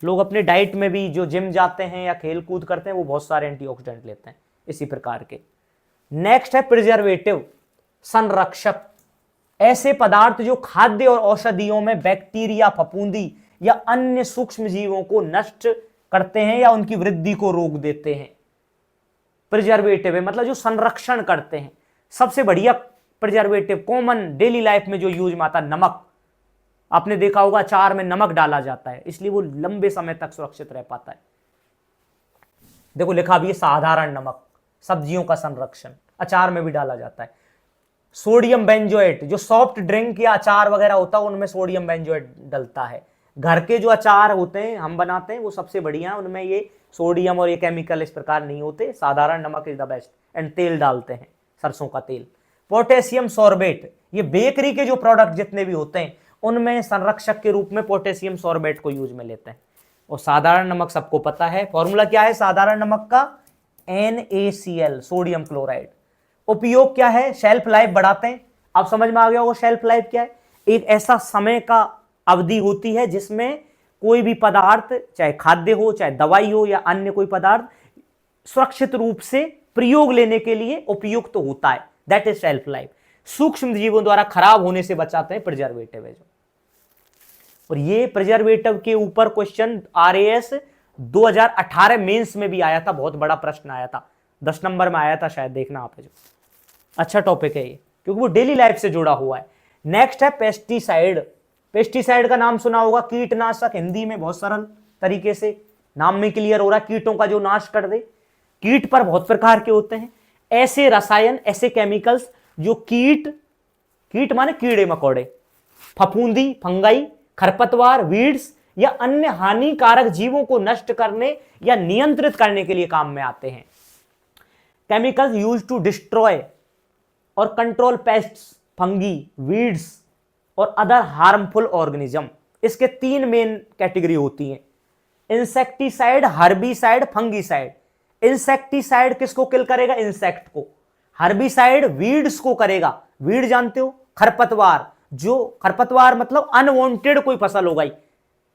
लोग अपने डाइट में भी जो जिम जाते हैं या खेल कूद करते हैं, वो बहुत सारे एंटीऑक्सीडेंट लेते हैं इसी प्रकार के। नेक्स्ट है प्रिजर्वेटिव, संरक्षक। ऐसे पदार्थ जो खाद्य और औषधियों में बैक्टीरिया, फफूंदी या अन्य सूक्ष्म जीवों को नष्ट करते हैं या उनकी वृद्धि को रोक देते हैं। प्रिजर्वेटिव है मतलब जो संरक्षण करते हैं। सबसे बढ़िया प्रिजर्वेटिव कॉमन डेली लाइफ में जो यूज में आता है, नमक। आपने देखा होगा अचार में नमक डाला जाता है, इसलिए वो लंबे समय तक सुरक्षित रह पाता है। देखो लिखा भी है साधारण नमक, सब्जियों का संरक्षण, अचार में भी डाला जाता है। सोडियम बेंजोएट, जो सॉफ्ट ड्रिंक या अचार वगैरह होता है उनमें सोडियम बेंजोएट डलता है। घर के जो अचार होते हैं हम बनाते हैं वो सबसे बढ़िया, उनमें ये सोडियम और ये केमिकल इस प्रकार नहीं होते। साधारण नमक इज द बेस्ट। एंड तेल डालते हैं, सरसों का तेल। पोटेशियम सॉर्बेट, ये बेकरी के जो प्रोडक्ट जितने भी होते हैं उनमें संरक्षक के रूप में पोटेशियम सॉर्बेट को यूज में लेते हैं। और साधारण नमक सबको पता है, फॉर्मूला क्या है साधारण नमक का, NaCl, सोडियम क्लोराइड। उपयोग क्या है, शेल्फ लाइफ बढ़ाते हैं। अब समझ में आ गया होगा शेल्फ लाइफ क्या है, एक ऐसा समय का अवधि होती है जिसमें कोई भी पदार्थ, चाहे खाद्य हो, चाहे दवाई हो, या अन्य कोई पदार्थ सुरक्षित रूप से प्रयोग लेने के लिए उपयुक्त तो होता है, दैट इज शेल्फ लाइफ। सूक्ष्म जीवों द्वारा खराब होने से बचाते हैं प्रिजर्वेटिव है जो। और ये प्रिजर्वेटिव के ऊपर क्वेश्चन RAS 2018 मेंस में भी आया था, बहुत बड़ा प्रश्न आया था, 10 नंबर में आया था शायद, देखना आप है जो। अच्छा टॉपिक है ये, क्योंकि वो डेली लाइफ से जुड़ा हुआ है। नेक्स्ट है पेस्टिसाइड। पेस्टिसाइड का नाम सुना होगा, कीटनाशक, हिंदी में बहुत सरल तरीके से नाम में क्लियर हो रहा है, कीटों का जो नाश कर दे। कीट पर बहुत प्रकार के होते हैं, ऐसे रसायन, ऐसे केमिकल्स जो कीट माने कीड़े मकोड़े, फफूंदी, फंगाई, खरपतवार, वीड्स या अन्य हानिकारक जीवों को नष्ट करने या नियंत्रित करने के लिए काम में आते हैं। केमिकल्स यूज टू डिस्ट्रॉय और कंट्रोल पेस्ट्स, फंगी, वीड्स और अदर हार्मफुल ऑर्गेनिज्म। इसके 3 मेन कैटेगरी होती हैं, इंसेक्टिसाइड, हर्बिसाइड, फंगिसाइड। इंसेक्टिसाइड किसको किल करेगा, इंसेक्ट को। हर्बिसाइड वीड्स को करेगा, वीड जानते हो, खरपतवार, जो खरपतवार मतलब अनवांटेड कोई फसल हो गई,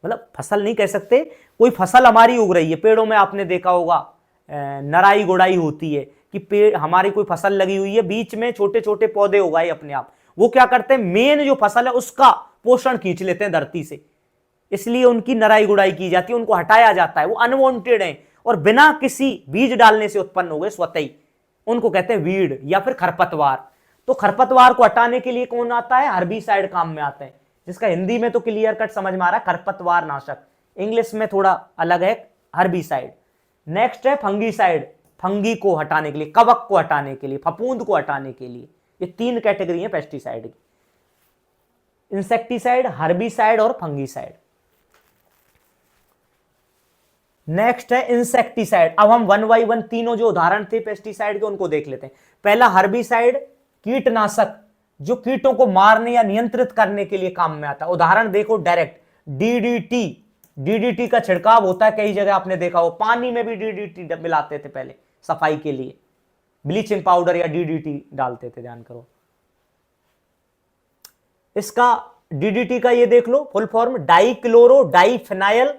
मतलब फसल नहीं कह सकते, कोई फसल हमारी उग रही है पेड़ों में, आपने देखा होगा नराई गुड़ाई होती है कि पेड़, हमारी कोई फसल लगी हुई है, बीच में छोटे छोटे पौधे उगाए अपने आप, वो क्या करते हैं, मेन जो फसल है उसका पोषण खींच लेते हैं धरती से, इसलिए उनकी नराई गुड़ाई की जाती है, उनको हटाया जाता है, वो अनवांटेड है और बिना किसी बीज डालने से उत्पन्न हो गए स्वतः ही, उनको कहते हैं वीड या फिर खरपतवार। तो खरपतवार को हटाने के लिए कौन आता है, हर्बिसाइड काम में आते हैं, जिसका हिंदी में तो क्लियर कट समझ में आ रहा है खरपतवार नाशक, इंग्लिश में थोड़ा अलग है हर्बिसाइड। नेक्स्ट है फंगिसाइड, फंगी को हटाने के लिए, कवक को हटाने के लिए, फफूंद को हटाने के लिए। ये 3 कैटेगरी है पेस्टिसाइड की, इंसेक्टिसाइड, हर्बिसाइड और फंगिसाइड। नेक्स्ट है इंसेक्टिसाइड। अब हम 1 बाय 1 तीनों जो उदाहरण थे पेस्टिसाइड के उनको देख लेते हैं। पहला हर्बिसाइड, कीटनाशक जो कीटों को मारने या नियंत्रित करने के लिए काम में आता है। उदाहरण देखो डायरेक्ट, डीडीटी का छिड़काव होता है कई जगह, आपने देखा हो, पानी में भी डीडीटी मिलाते थे पहले सफाई के लिए, ब्लीचिंग पाउडर या डीडीटी डालते थे, ध्यान करो। इसका डीडीटी का ये देख लो full form, dichloro diphenyl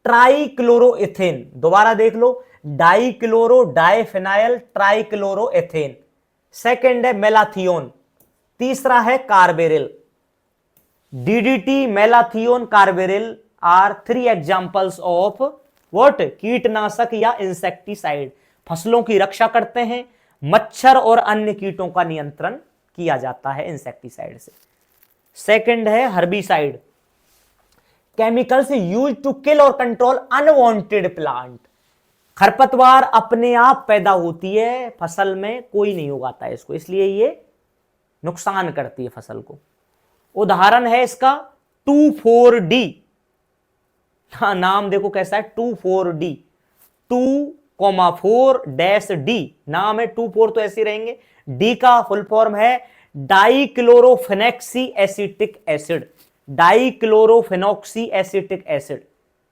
trichloroethane. दोबारा देख लो, डाइक्लोरो डाइफिनाइल ट्राइक्लोरोएथेन। सेकंड है मेलाथियोन, तीसरा है carbaryl. DDT, malathion, carbaryl are 3 examples of what, कीटनाशक या इंसेक्टिसाइड। फसलों की रक्षा करते हैं, मच्छर और अन्य कीटों का नियंत्रण किया जाता है इंसेक्टिसाइड से। सेकंड है herbicide, chemicals use to kill और कंट्रोल अनवांटेड प्लांट। खरपतवार अपने आप पैदा होती है फसल में, कोई नहीं उगाता है इसको, इसलिए ये नुकसान करती है फसल को। उदाहरण है इसका 2,4-D, नाम देखो कैसा है, 2,4-D, 2,4-D नाम है, 2,4 तो ऐसे रहेंगे। डी का फुल फॉर्म है डाइक्लोरोफेनॉक्सी एसिटिक एसिड, डाइक्लोरोफेनॉक्सी एसिटिक एसिड।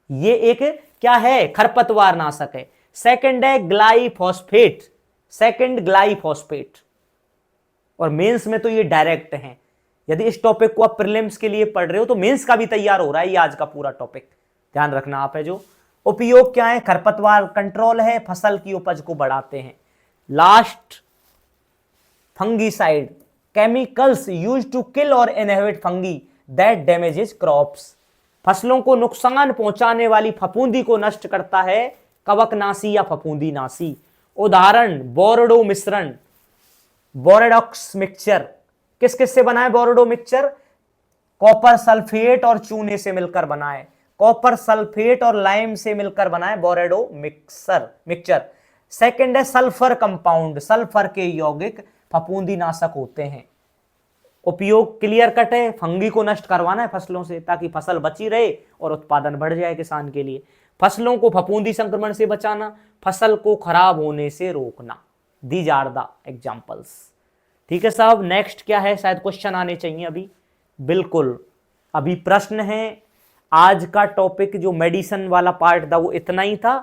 ये एक क्या है, खरपतवार नाशक है। सेकंड है ग्लाइफॉस्फेट, सेकंड ग्लाइफॉस्फेट। और मेंस में तो ये डायरेक्ट हैं, यदि इस टॉपिक को आप प्रीलिम्स के लिए पढ़ रहे हो तो मेंस का भी तैयार हो रहा है ये आज का पूरा टॉपिक, ध्यान रखना आप है जो। उपयोग क्या है, खरपतवार कंट्रोल है, फसल की उपज को बढ़ाते हैं। Last fungicide, chemicals use to kill और inhibit fungi that damages crops. फसलों को नुकसान पहुंचाने वाली फफूंदी को नष्ट करता है कवकनाशी या फफूंदी नाशी। उदाहरण बोरडो मिश्रण, बोरेडॉक्स मिक्सचर। किस किस से बना है बोरडो मिक्सचर, कॉपर सल्फेट और चूने से मिलकर बना है, कॉपर सल्फेट और लाइम से मिलकर बना है बोरेडो मिक्सचर। सेकंड है सल्फर कंपाउंड, सल्फर के यौगिक फफूंदी नाशक होते हैं। उपयोग क्लियर कट है, फंगी को नष्ट करवाना है फसलों से ताकि फसल बची रहे और उत्पादन बढ़ जाए किसान के लिए। फसलों को फफूंदी संक्रमण से बचाना, फसल को खराब होने से रोकना। These are the examples. ठीक है साहब, नेक्स्ट क्या है, शायद क्वेश्चन आने चाहिए अभी। बिल्कुल, अभी प्रश्न है, आज का टॉपिक जो मेडिसिन वाला पार्ट था वो इतना ही था।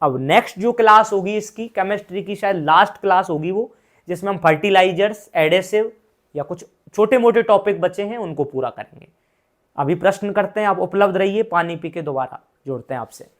अब नेक्स्ट जो क्लास होगी इसकी केमिस्ट्री की, शायद लास्ट क्लास होगी वो, जिसमें हम फर्टिलाइजर्स, एडेसिव या कुछ छोटे मोटे टॉपिक बचे हैं उनको पूरा करेंगे। अभी प्रश्न करते हैं, आप उपलब्ध रहिए, पानी पी के दोबारा जोड़ते हैं आपसे।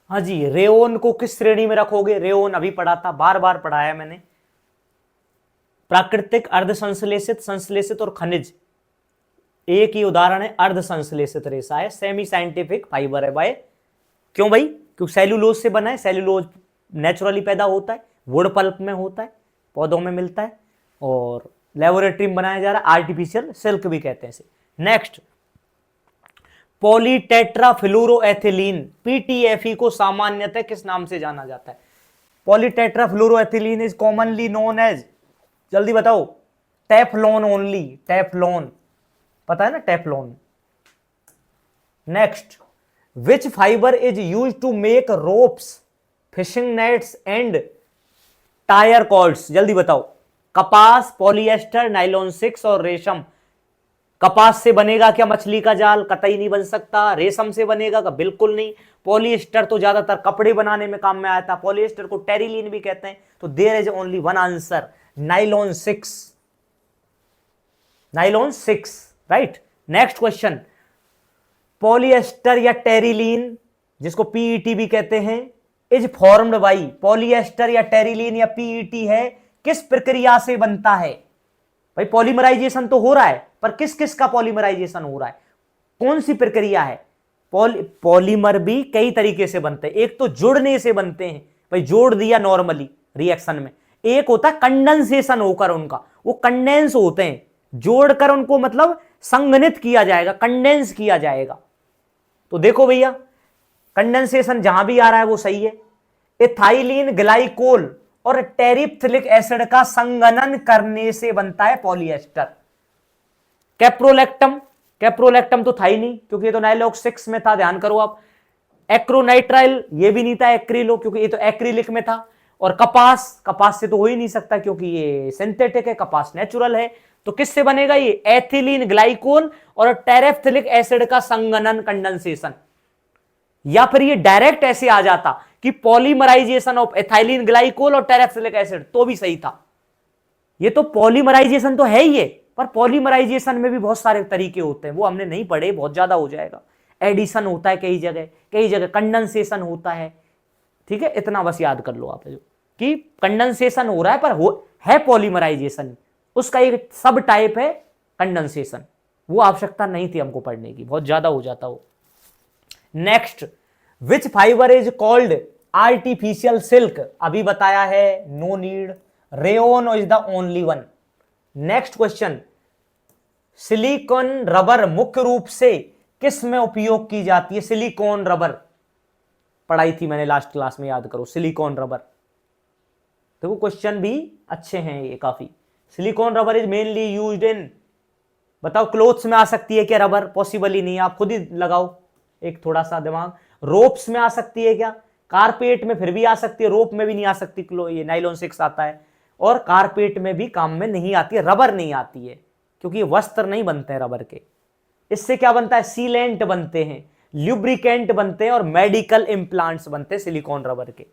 हाँ जी, रेओन को किस श्रेणी में रखोगे? रेओन अभी पढ़ा था, बार बार पढ़ाया मैंने। प्राकृतिक, अर्ध संश्लेषित, संश्लेषित और खनिज। एक ही उदाहरण है, अर्ध संश्लेषित रेशा है, सेमी साइंटिफिक फाइबर है भाई। क्यों भाई? क्योंकि सेल्यूलोज से बना है, सेल्यूलोज नेचुरली पैदा होता है, वुड पल्प में होता है, पौधों में मिलता है, और लेबोरेटरी में बनाया जा रहा है, आर्टिफिशियल सिल्क भी कहते हैं इसे। नेक्स्ट, पॉलीटेट्राफ्लोरोएथिलीन, पीटीएफई को सामान्यतः किस नाम से जाना जाता है? Polytetrafluoroethylene is commonly known as, जल्दी बताओ, टेफ्लॉन ओनली, टेफ्लॉन, पता है ना Teflon. Next, which fibre is use to make ropes, fishing nets and tyre cords, जल्दी बताओ। कपास, पॉलिएस्टर, नाइलॉन 6 और रेशम। कपास से बनेगा क्या मछली का जाल? कतई नहीं बन सकता। रेशम से बनेगा क्या? बिल्कुल नहीं। पॉलिएस्टर तो ज्यादातर कपड़े बनाने में काम में आता है, पॉलिएस्टर को टेरिलीन भी कहते हैं। तो there is only one answer, nylon 6, nylon 6, right. Next question, polyester या टेरिलीन, जिसको पीईटी भी कहते हैं, इज फॉर्म्ड बाई, पॉलिएस्टर या टेरिलीन या पीईटी है, किस प्रक्रिया से बनता है? भाई पॉलीमराइजेशन तो हो रहा है, पर किस किस का पॉलीमराइजेशन हो रहा है, कौन सी प्रक्रिया है? पॉलीमर भी कई तरीके से बनते हैं। एक तो जुड़ने से बनते हैं, भाई जोड़ दिया नॉर्मली रिएक्शन में। एक होता है कंडेंसेशन होकर उनका, वो कंडेंस होते हैं, जोड़कर उनको मतलब संघनित किया जाएगा, कंडेंस किया जाएगा। तो देखो भैया, कंडेंसेशन जहां भी आ रहा है वो सही है। एथाइलिन ग्लाइकोल और टेरिप्थिलिक एसिड का संघनन करने से बनता है पॉलिएस्टर। कैप्रोलैक्टम, कैप्रोलैक्टम तो था ही नहीं क्योंकि ये तो नाइलॉन 6 में था, ध्यान करो आप। एक्रोनाइट्राइल ये भी नहीं था, एक्रिलो, क्योंकि ये तो एक्रिलिक में था। और कपास, कपास से तो हो ही नहीं सकता क्योंकि ये सिंथेटिक है, कपास नेचुरल है। तो किससे बनेगा ये? एथिलीन ग्लाइकोल और टेरेफ्थिलिक एसिड का संघनन, कंडेंसेशन। या फिर ये डायरेक्ट ऐसे आ जाता कि पॉलीमराइजेशन ऑफ एथाइलिन ग्लाइकोल और टेरेफ्थिलिक एसिड, तो भी सही था। ये तो पॉलीमराइजेशन तो है ही है, पर पॉलीमराइजेशन में भी बहुत सारे तरीके होते हैं, वो हमने नहीं पढ़े, बहुत ज्यादा हो जाएगा। एडिशन होता है कई जगह, कई जगह कंडेंसेशन होता है, ठीक है। इतना बस याद कर लो आप कि कंडेंसेशन हो रहा है, पर है पॉलीमराइजेशन, उसका एक सब टाइप है कंडेंसेशन। वो आवश्यकता नहीं थी हमको पढ़ने की, बहुत ज्यादा हो जाता वो। Next, which fibre is called artificial silk, अभी बताया है, no need. Rayon is the only one. Next question, silicone rubber मुख्य रूप से किस में उपयोग की जाती है? सिलिकॉन रबर पढ़ाई थी मैंने लास्ट क्लास में, याद करो, सिलिकॉन रबर। देखो क्वेश्चन भी अच्छे हैं ये काफी। Silicone rubber is mainly used in, बताओ क्लोथ्स में आ सकती है क्या रबर? पॉसिबल ही नहीं है, आप खुद ही लगाओ एक थोड़ा सा दिमाग। रोप्स में आ सकती है क्या? कारपेट में फिर भी आ सकती है, रोप में भी नहीं आ सकती, ये नाइलॉन 6 आता है। और कारपेट में भी काम में नहीं आती है, रबर नहीं आती है क्योंकि ये वस्त्र नहीं बनते हैं रबर के। इससे क्या बनता है? सीलेंट बनते हैं, ल्यूब्रिकेंट बनते हैं और मेडिकल इंप्लांट्स बनते हैं सिलिकॉन रबर के।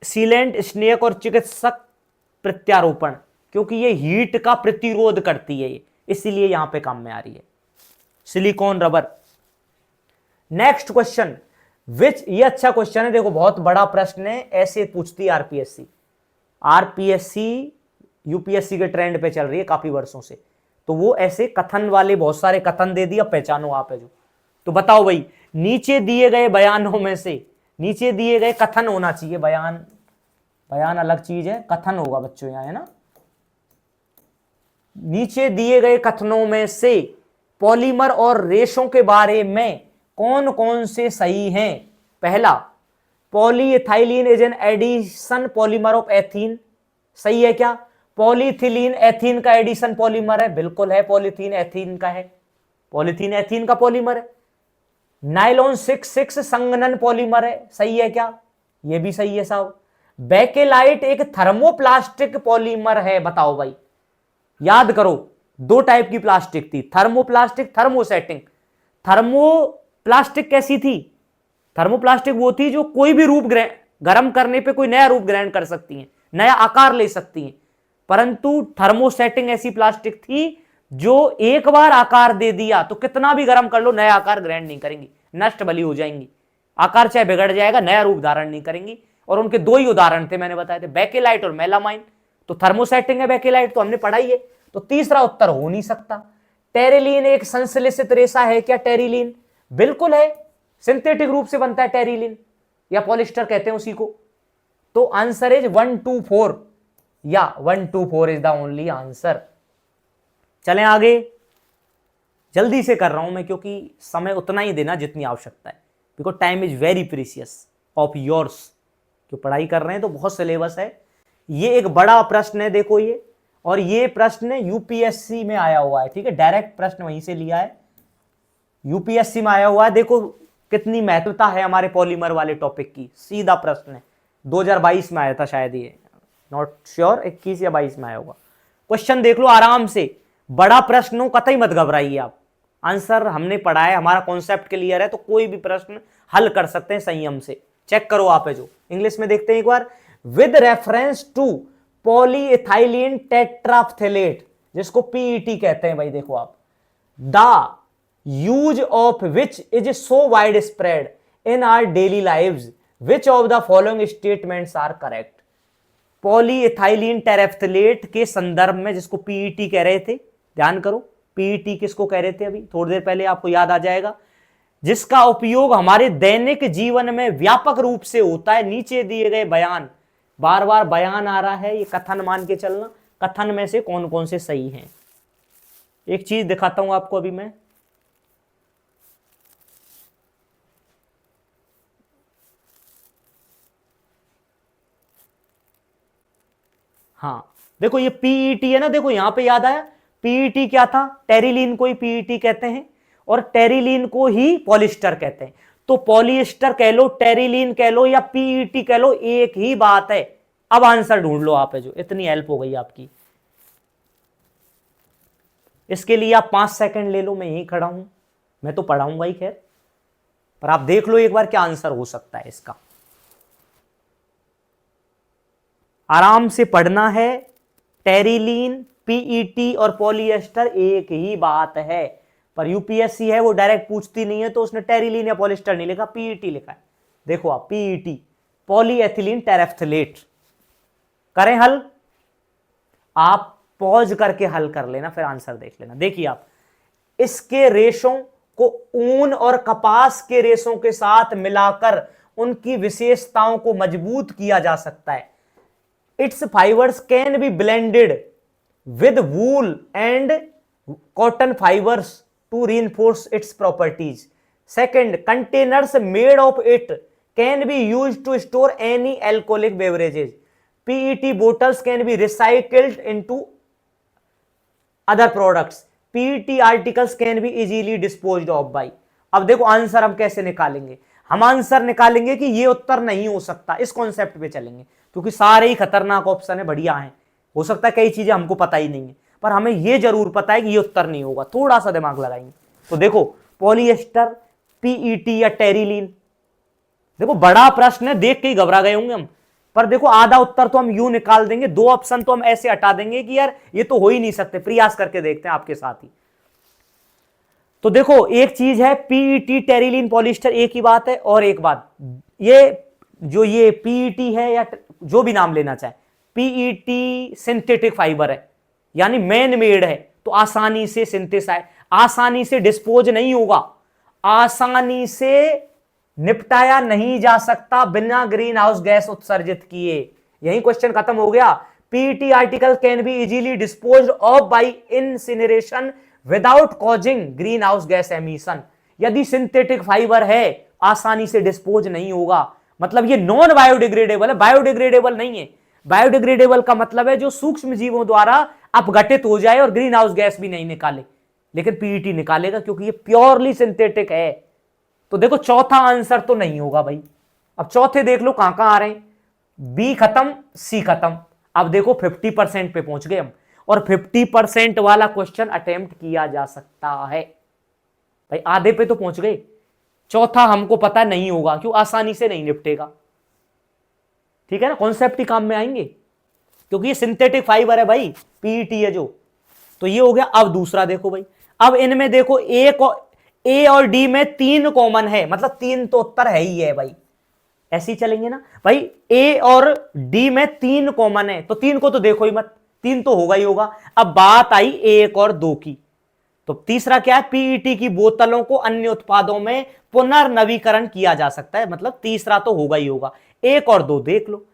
सीलेंट, स्नेक और चिकित्सक प्रत्यारोपण, क्योंकि ये हीट का प्रतिरोध करती है, इसीलिए यहां पे काम में आ रही है सिलिकॉन रबर। नेक्स्ट क्वेश्चन, विच, ये अच्छा क्वेश्चन है, देखो बहुत बड़ा प्रश्न है, ऐसे पूछती है आरपीएससी। आरपीएससी यूपीएससी के ट्रेंड पे चल रही है काफी वर्षों से, तो वो ऐसे कथन वाले बहुत सारे कथन दे दिया, पहचानो आप है जो। तो बताओ भाई, नीचे दिए गए बयानों में से, नीचे दिए गए कथन होना चाहिए, बयान, बयान अलग चीज है, कथन होगा बच्चों यहां, है ना। नीचे दिए गए कथनों में से पॉलीमर और रेशों के बारे में कौन कौन से सही हैं? पहला, polyethylene is an addition polymer of ethene, सही है क्या? पॉलीथिलीन एथीन का एडिशन पॉलीमर है, बिल्कुल है, पॉलीथीन एथीन का है, पॉलीथीन एथीन का पॉलीमर है। नाइलॉन 6,6 संगनन पॉलीमर है, सही है क्या? ये भी सही है साहब। बेकेलाइट एक थर्मोप्लास्टिक पॉलीमर है, बताओ भाई, याद करो, दो टाइप की प्लास्टिक थी, थर्मोप्लास्टिक, थर्मोसेटिंग। थर्मोप्लास्टिक कैसी थी? थर्मोप्लास्टिक वो थी जो कोई भी रूप गर्म करने पे कोई नया रूप ग्रहण कर सकती है, नया आकार ले सकती है। परंतु थर्मोसेटिंग ऐसी प्लास्टिक थी जो एक बार आकार दे दिया तो कितना भी गर्म कर लो नया आकार ग्रहण नहीं करेंगी, नष्ट भली हो जाएंगी, आकार चाहे बिगड़ जाएगा, नया रूप धारण नहीं करेंगी। और उनके दो ही उदाहरण थे, मैंने बताए थे, बेकेलाइट और मेलामाइन। तो थर्मोसेटिंग है बेकेलाइट, तो हमने पढ़ाई है, तो तीसरा उत्तर हो नहीं सकता। टेरिलीन एक संश्लेषित रेशा है क्या? टेरिलीन बिल्कुल है, सिंथेटिक रूप से बनता है टेरिलीन, या पॉलिस्टर कहते हैं उसी को। तो आंसर इज 1, 2, 4, या 1, 2, 4 इज द ओनली आंसर। चलें आगे, जल्दी से कर रहा हूं मैं क्योंकि समय उतना ही देना जितनी आवश्यकता है, because time is very precious of yours. जो पढ़ाई कर रहे हैं तो बहुत सिलेबस है। ये एक बड़ा प्रश्न है, देखो ये, और ये प्रश्न यूपीएससी में आया हुआ है, ठीक है, डायरेक्ट प्रश्न वहीं से लिया है, यूपीएससी में आया हुआ है। देखो कितनी महत्वता है हमारे पॉलीमर वाले टॉपिक की, सीधा प्रश्न है, 2022 में आया था शायद, ये नॉट श्योर 21 या 22 में आया होगा। क्वेश्चन देख लो आराम से, बड़ा प्रश्न हो, कतई मत घबराइए आप, आंसर हमने पढ़ा है, हमारा कॉन्सेप्ट क्लियर है, तो कोई भी प्रश्न हल कर सकते हैं संयम से। चेक करो आप है जो, इंग्लिश में देखते हैं एक बार। With reference to polyethylene tetraphthalate, जिसको पीईटी कहते हैं भाई, देखो आप, the use of which is so wide spread in our daily lives, which of the following statements are correct. Polyethylene terephthalate के संदर्भ में, जिसको पीईटी कह रहे थे, ध्यान करो, पीईटी किसको कह रहे थे अभी थोड़ी देर पहले, आपको याद आ जाएगा, जिसका उपयोग हमारे दैनिक जीवन में व्यापक रूप से होता है। नीचे दिए गए बयान, बार बार बयान आ रहा है, ये कथन मान के चलना, कथन में से कौन कौन से सही हैं। एक चीज दिखाता हूं आपको अभी मैं, हाँ देखो ये पीईटी है ना, देखो यहां पे याद आया, पीईटी क्या था? टेरिलीन को ही पीईटी कहते हैं, और टेरिलीन को ही पॉलिस्टर कहते हैं। तो पॉलिएस्टर कह लो, टेरिलीन कह लो, या पीईटी कह लो, एक ही बात है। अब आंसर ढूंढ लो आप है जो, इतनी हेल्प हो गई आपकी। इसके लिए आप 5 सेकंड ले लो, मैं यहीं खड़ा हूं, मैं तो पढ़ाऊंगा ही खैर, पर आप देख लो एक बार क्या आंसर हो सकता है इसका, आराम से पढ़ना है। टेरिलीन, पीईटी और पॉलिएस्टर एक ही बात है, पर यूपीएससी है वो डायरेक्ट पूछती नहीं है, तो उसने टेरिलीन या पॉलिएस्टर नहीं लिखा, पीईटी लिखा है। देखो आप, पीईटी, पॉलीएथिलीन टेरेफ्थलेट। करें हल, आप पॉज करके हल कर लेना, फिर आंसर देख लेना। देखिए आप, इसके रेशों को ऊन और कपास के रेशों के साथ मिलाकर उनकी विशेषताओं को मजबूत किया जा सकता है। Its fibers can be blended with wool and cotton fibers to reinforce its properties. Second, containers made of it can be used to store any alcoholic beverages. PET bottles can be recycled into other products. PET articles can be easily disposed of by. अब देखो answer हम कैसे निकालेंगे, हम answer निकालेंगे कि ये उत्तर नहीं हो सकता, इस कॉन्सेप्ट पे चलेंगे, क्योंकि सारे ही खतरनाक ऑप्शन है, बढ़िया हैं, हो सकता है कई चीजें हमको पता ही नहीं है, पर हमें ये जरूर पता है कि ये उत्तर नहीं होगा, थोड़ा सा दिमाग लगाएंगे। तो देखो पॉलिएस्टर, पीईटी या टेरिलीन, देखो बड़ा प्रश्न है, देख के ही घबरा गए होंगे हम, पर देखो आधा उत्तर तो हम यूं निकाल देंगे, 2 ऑप्शन तो हम ऐसे हटा देंगे कि यार ये तो हो ही नहीं सकते, प्रयास करके देखते हैं आपके साथ ही। तो देखो एक चीज है पीईटी टेरिलीन पॉलिएस्टर एक ही बात है, और एक बात ये जो ये पीईटी है या जो भी नाम लेना चाहे, पीईटी सिंथेटिक फाइबर है यानी मैन मेड है, तो आसानी से सिंथेसाइज, आसानी से डिस्पोज नहीं होगा, आसानी से निपटाया नहीं जा सकता बिना ग्रीन हाउस गैस उत्सर्जित किए। यही क्वेश्चन खत्म हो गया। PET article can be easily disposed of by incineration without causing green house gas emission. यदि सिंथेटिक फाइबर है आसानी से डिस्पोज नहीं होगा, मतलब ये नॉन बायोडिग्रेडेबल है, बायोडिग्रेडेबल नहीं है। बायोडिग्रेडेबल का मतलब है जो सूक्ष्म जीवों द्वारा अपघटित हो जाए और ग्रीन हाउस गैस भी नहीं निकाले, लेकिन पीईटी निकालेगा क्योंकि ये प्योरली सिंथेटिक है। तो देखो चौथा आंसर तो नहीं होगा भाई। अब चौथे देख लो कहां कहां आ रहे हैं, बी खत्म, सी खत्म। अब देखो 50% पे पहुंच गए हम, और 50% वाला क्वेश्चन अटेम्प्ट किया जा सकता है भाई, आधे पे तो पहुंच गए। चौथा हमको पता नहीं होगा, क्यों, आसानी से नहीं निपटेगा। ठीक है ना, कॉन्सेप्ट ही काम में आएंगे क्योंकि ये सिंथेटिक फाइबर है भाई, पीईटी है जो। तो ये हो गया। अब दूसरा देखो भाई, अब इनमें देखो ए और डी में 3 कॉमन है, मतलब 3 तो उत्तर है ही है भाई, ऐसे ही चलेंगे ना भाई। ए और डी में 3 कॉमन है, तो 3 को तो देखो ही मत, 3 तो होगा ही होगा। अब बात आई 1 और 2 की, तो तीसरा क्या है, पीईटी की बोतलों को अन्य उत्पादों में पुनर्नवीकरण किया जा सकता है, मतलब तीसरा तो होगा ही होगा। 1 और 2 देख लो।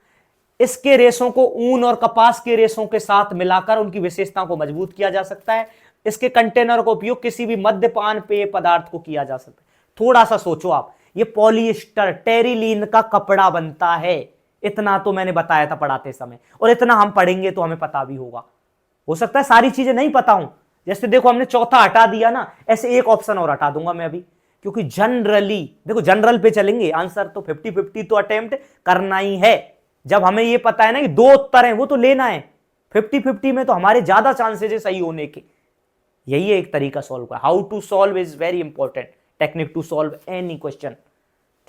इसके रेशों को ऊन और कपास के रेशों के साथ मिलाकर उनकी विशेषताओं को मजबूत किया जा सकता है। इसके कंटेनर का उपयोग किसी भी मद्यपान पेय पदार्थ को किया जा सकता है। थोड़ा सा सोचो आप, ये पॉलिएस्टर टेरिलीन का कपड़ा बनता है, इतना तो मैंने बताया था पढ़ाते समय, और इतना हम पढ़ेंगे तो हमें पता भी होगा। हो सकता है सारी चीजें नहीं पता हूं, जैसे देखो हमने चौथा हटा दिया ना, ऐसे एक ऑप्शन और हटा दूंगा मैं अभी, क्योंकि जनरली देखो जनरल पे चलेंगे, आंसर तो 50-50 तो अटेम्प्ट करना ही है। जब हमें ये पता है ना कि 2 उत्तर हैं वो तो लेना है, 50-50 में तो हमारे ज्यादा चांसेस है सही होने के। यही है एक तरीका सॉल्व का। How to solve is very important technique to solve any question.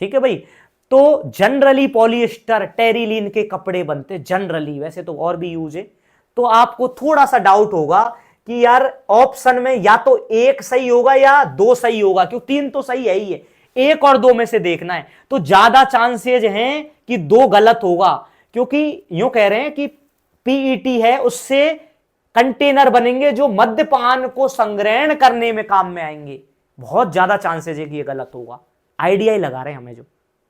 ठीक है भाई, तो जनरली पॉलिएस्टर टेरिलीन के कपड़े बनते जनरली, वैसे तो और भी यूज है। तो आपको थोड़ा सा डाउट होगा कि यार ऑप्शन में या तो 1 सही होगा या 2 सही होगा, क्यों 3 तो सही है ही है, 1 और 2 में से देखना है। तो ज्यादा चांसेस हैं कि 2 गलत होगा, क्योंकि यूं कह रहे हैं कि पीईटी है उससे कंटेनर बनेंगे जो मद्यपान को संग्रहण करने में काम में आएंगे। बहुत ज्यादा चांसेस है कि ये गलत होगा। आइडिया ही लगा रहे हैं हमें, जो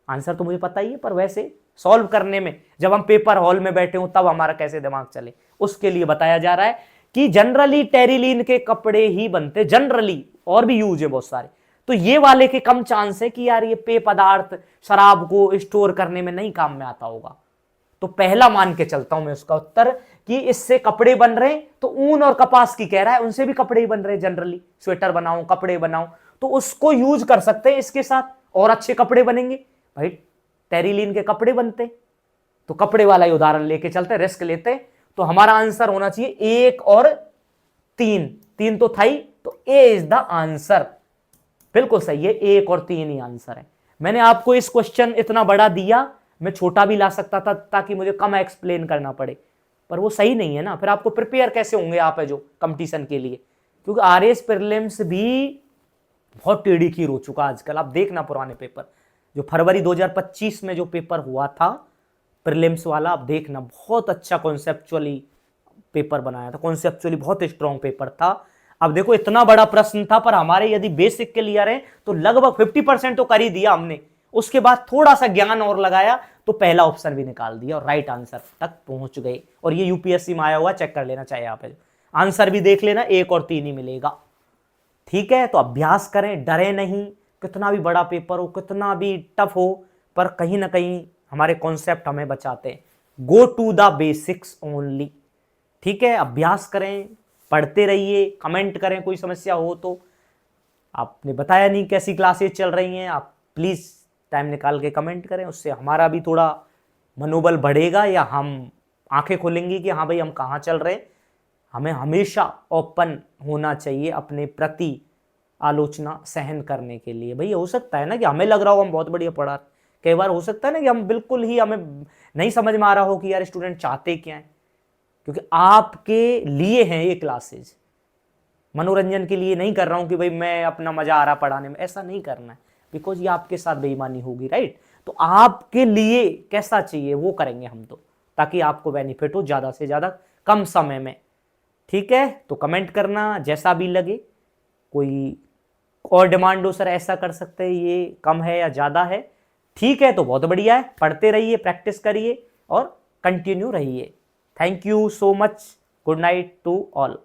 आंसर तो मुझे पता ही है, पर वैसे सॉल्व करने में जब हम पेपर हॉल में बैठे हो तब हमारा कैसे दिमाग चले, उसके लिए बताया जा रहा है कि जनरली टेरिलीन के कपड़े ही बनते, जनरली और भी यूज है बहुत सारे। तो ये वाले के कम चांस है कि यार ये पेय पदार्थ शराब को स्टोर करने में नहीं काम में आता होगा। तो पहला मान के चलता हूं मैं उसका उत्तर कि इससे कपड़े बन रहे हैं, तो ऊन और कपास की कह रहा है, उनसे भी कपड़े ही बन रहे हैं जनरली, स्वेटर बनाओ कपड़े बनाओ, तो उसको यूज कर सकते हैं इसके साथ, और अच्छे कपड़े बनेंगे भाई। टेरिलीन के कपड़े बनते, तो कपड़े वाला ही उदाहरण लेके चलते, रिस्क लेते। तो हमारा आंसर होना चाहिए 1 और 3, 3 तो था ही, तो ए इज द आंसर। बिल्कुल सही है, 1 और 3 ही आंसर है। मैंने आपको इस क्वेश्चन इतना बड़ा दिया, मैं छोटा भी ला सकता था ताकि मुझे कम एक्सप्लेन करना पड़े, पर वो सही नहीं है ना। फिर आपको प्रिपेयर कैसे होंगे आप है जो कंपटीशन के लिए, क्योंकि आरएस प्रीलिम्स भी बहुत टेढ़ी खीर हो चुका आजकल। आप देखना पुराने पेपर, जो फरवरी 2025 में जो पेपर हुआ था प्रीलिम्स वाला, आप देखना बहुत अच्छा कॉन्सेप्चुअली पेपर बनाया था, कॉन्सेप्चुअली बहुत स्ट्रॉन्ग पेपर था। अब देखो इतना बड़ा प्रश्न था, पर हमारे यदि बेसिक क्लियर है तो लगभग 50% तो कर ही दिया हमने, उसके बाद थोड़ा सा ज्ञान और लगाया तो पहला ऑप्शन भी निकाल दिया और राइट आंसर तक पहुंच गए। और ये यूपीएससी में आया हुआ, चेक कर लेना चाहिए आप, आंसर भी देख लेना, 1 और 3 ही मिलेगा। ठीक है, तो अभ्यास करें, डरे नहीं, कितना भी बड़ा पेपर हो, कितना भी टफ हो, पर कहीं ना कहीं हमारे कॉन्सेप्ट हमें बचाते हैं। Go to the basics only. ठीक है, अभ्यास करें, पढ़ते रहिए, कमेंट करें कोई समस्या हो तो। आपने बताया नहीं कैसी क्लासेस चल रही हैं, आप प्लीज टाइम निकाल के कमेंट करें, उससे हमारा भी थोड़ा मनोबल बढ़ेगा, या हम आंखें खोलेंगी कि हाँ भाई हम कहाँ चल रहे हैं। हमें हमेशा ओपन होना चाहिए अपने प्रति आलोचना सहन करने के लिए। भाई हो सकता है ना कि हमें लग रहा हो हम बहुत बढ़िया पढ़ा, कई बार हो सकता है ना कि हम बिल्कुल ही हमें नहीं समझ में आ रहा हो कि यार स्टूडेंट चाहते क्या है, क्योंकि आपके लिए हैं ये क्लासेज। मनोरंजन के लिए नहीं कर रहा हूँ कि भाई मैं अपना मजा आ रहा पढ़ाने में, ऐसा नहीं करना है, बिकॉज ये आपके साथ बेईमानी होगी, राइट। तो आपके लिए कैसा चाहिए वो करेंगे हम, तो ताकि आपको बेनिफिट हो ज़्यादा से ज़्यादा कम समय में। ठीक है, तो कमेंट करना जैसा भी लगे। कोई और डिमांड हो सर ऐसा कर सकते हैं, ये कम है या ज़्यादा है, ठीक है तो बहुत बढ़िया है, पढ़ते रहिए, प्रैक्टिस करिए और कंटिन्यू रहिए। Thank you so much, good night to all.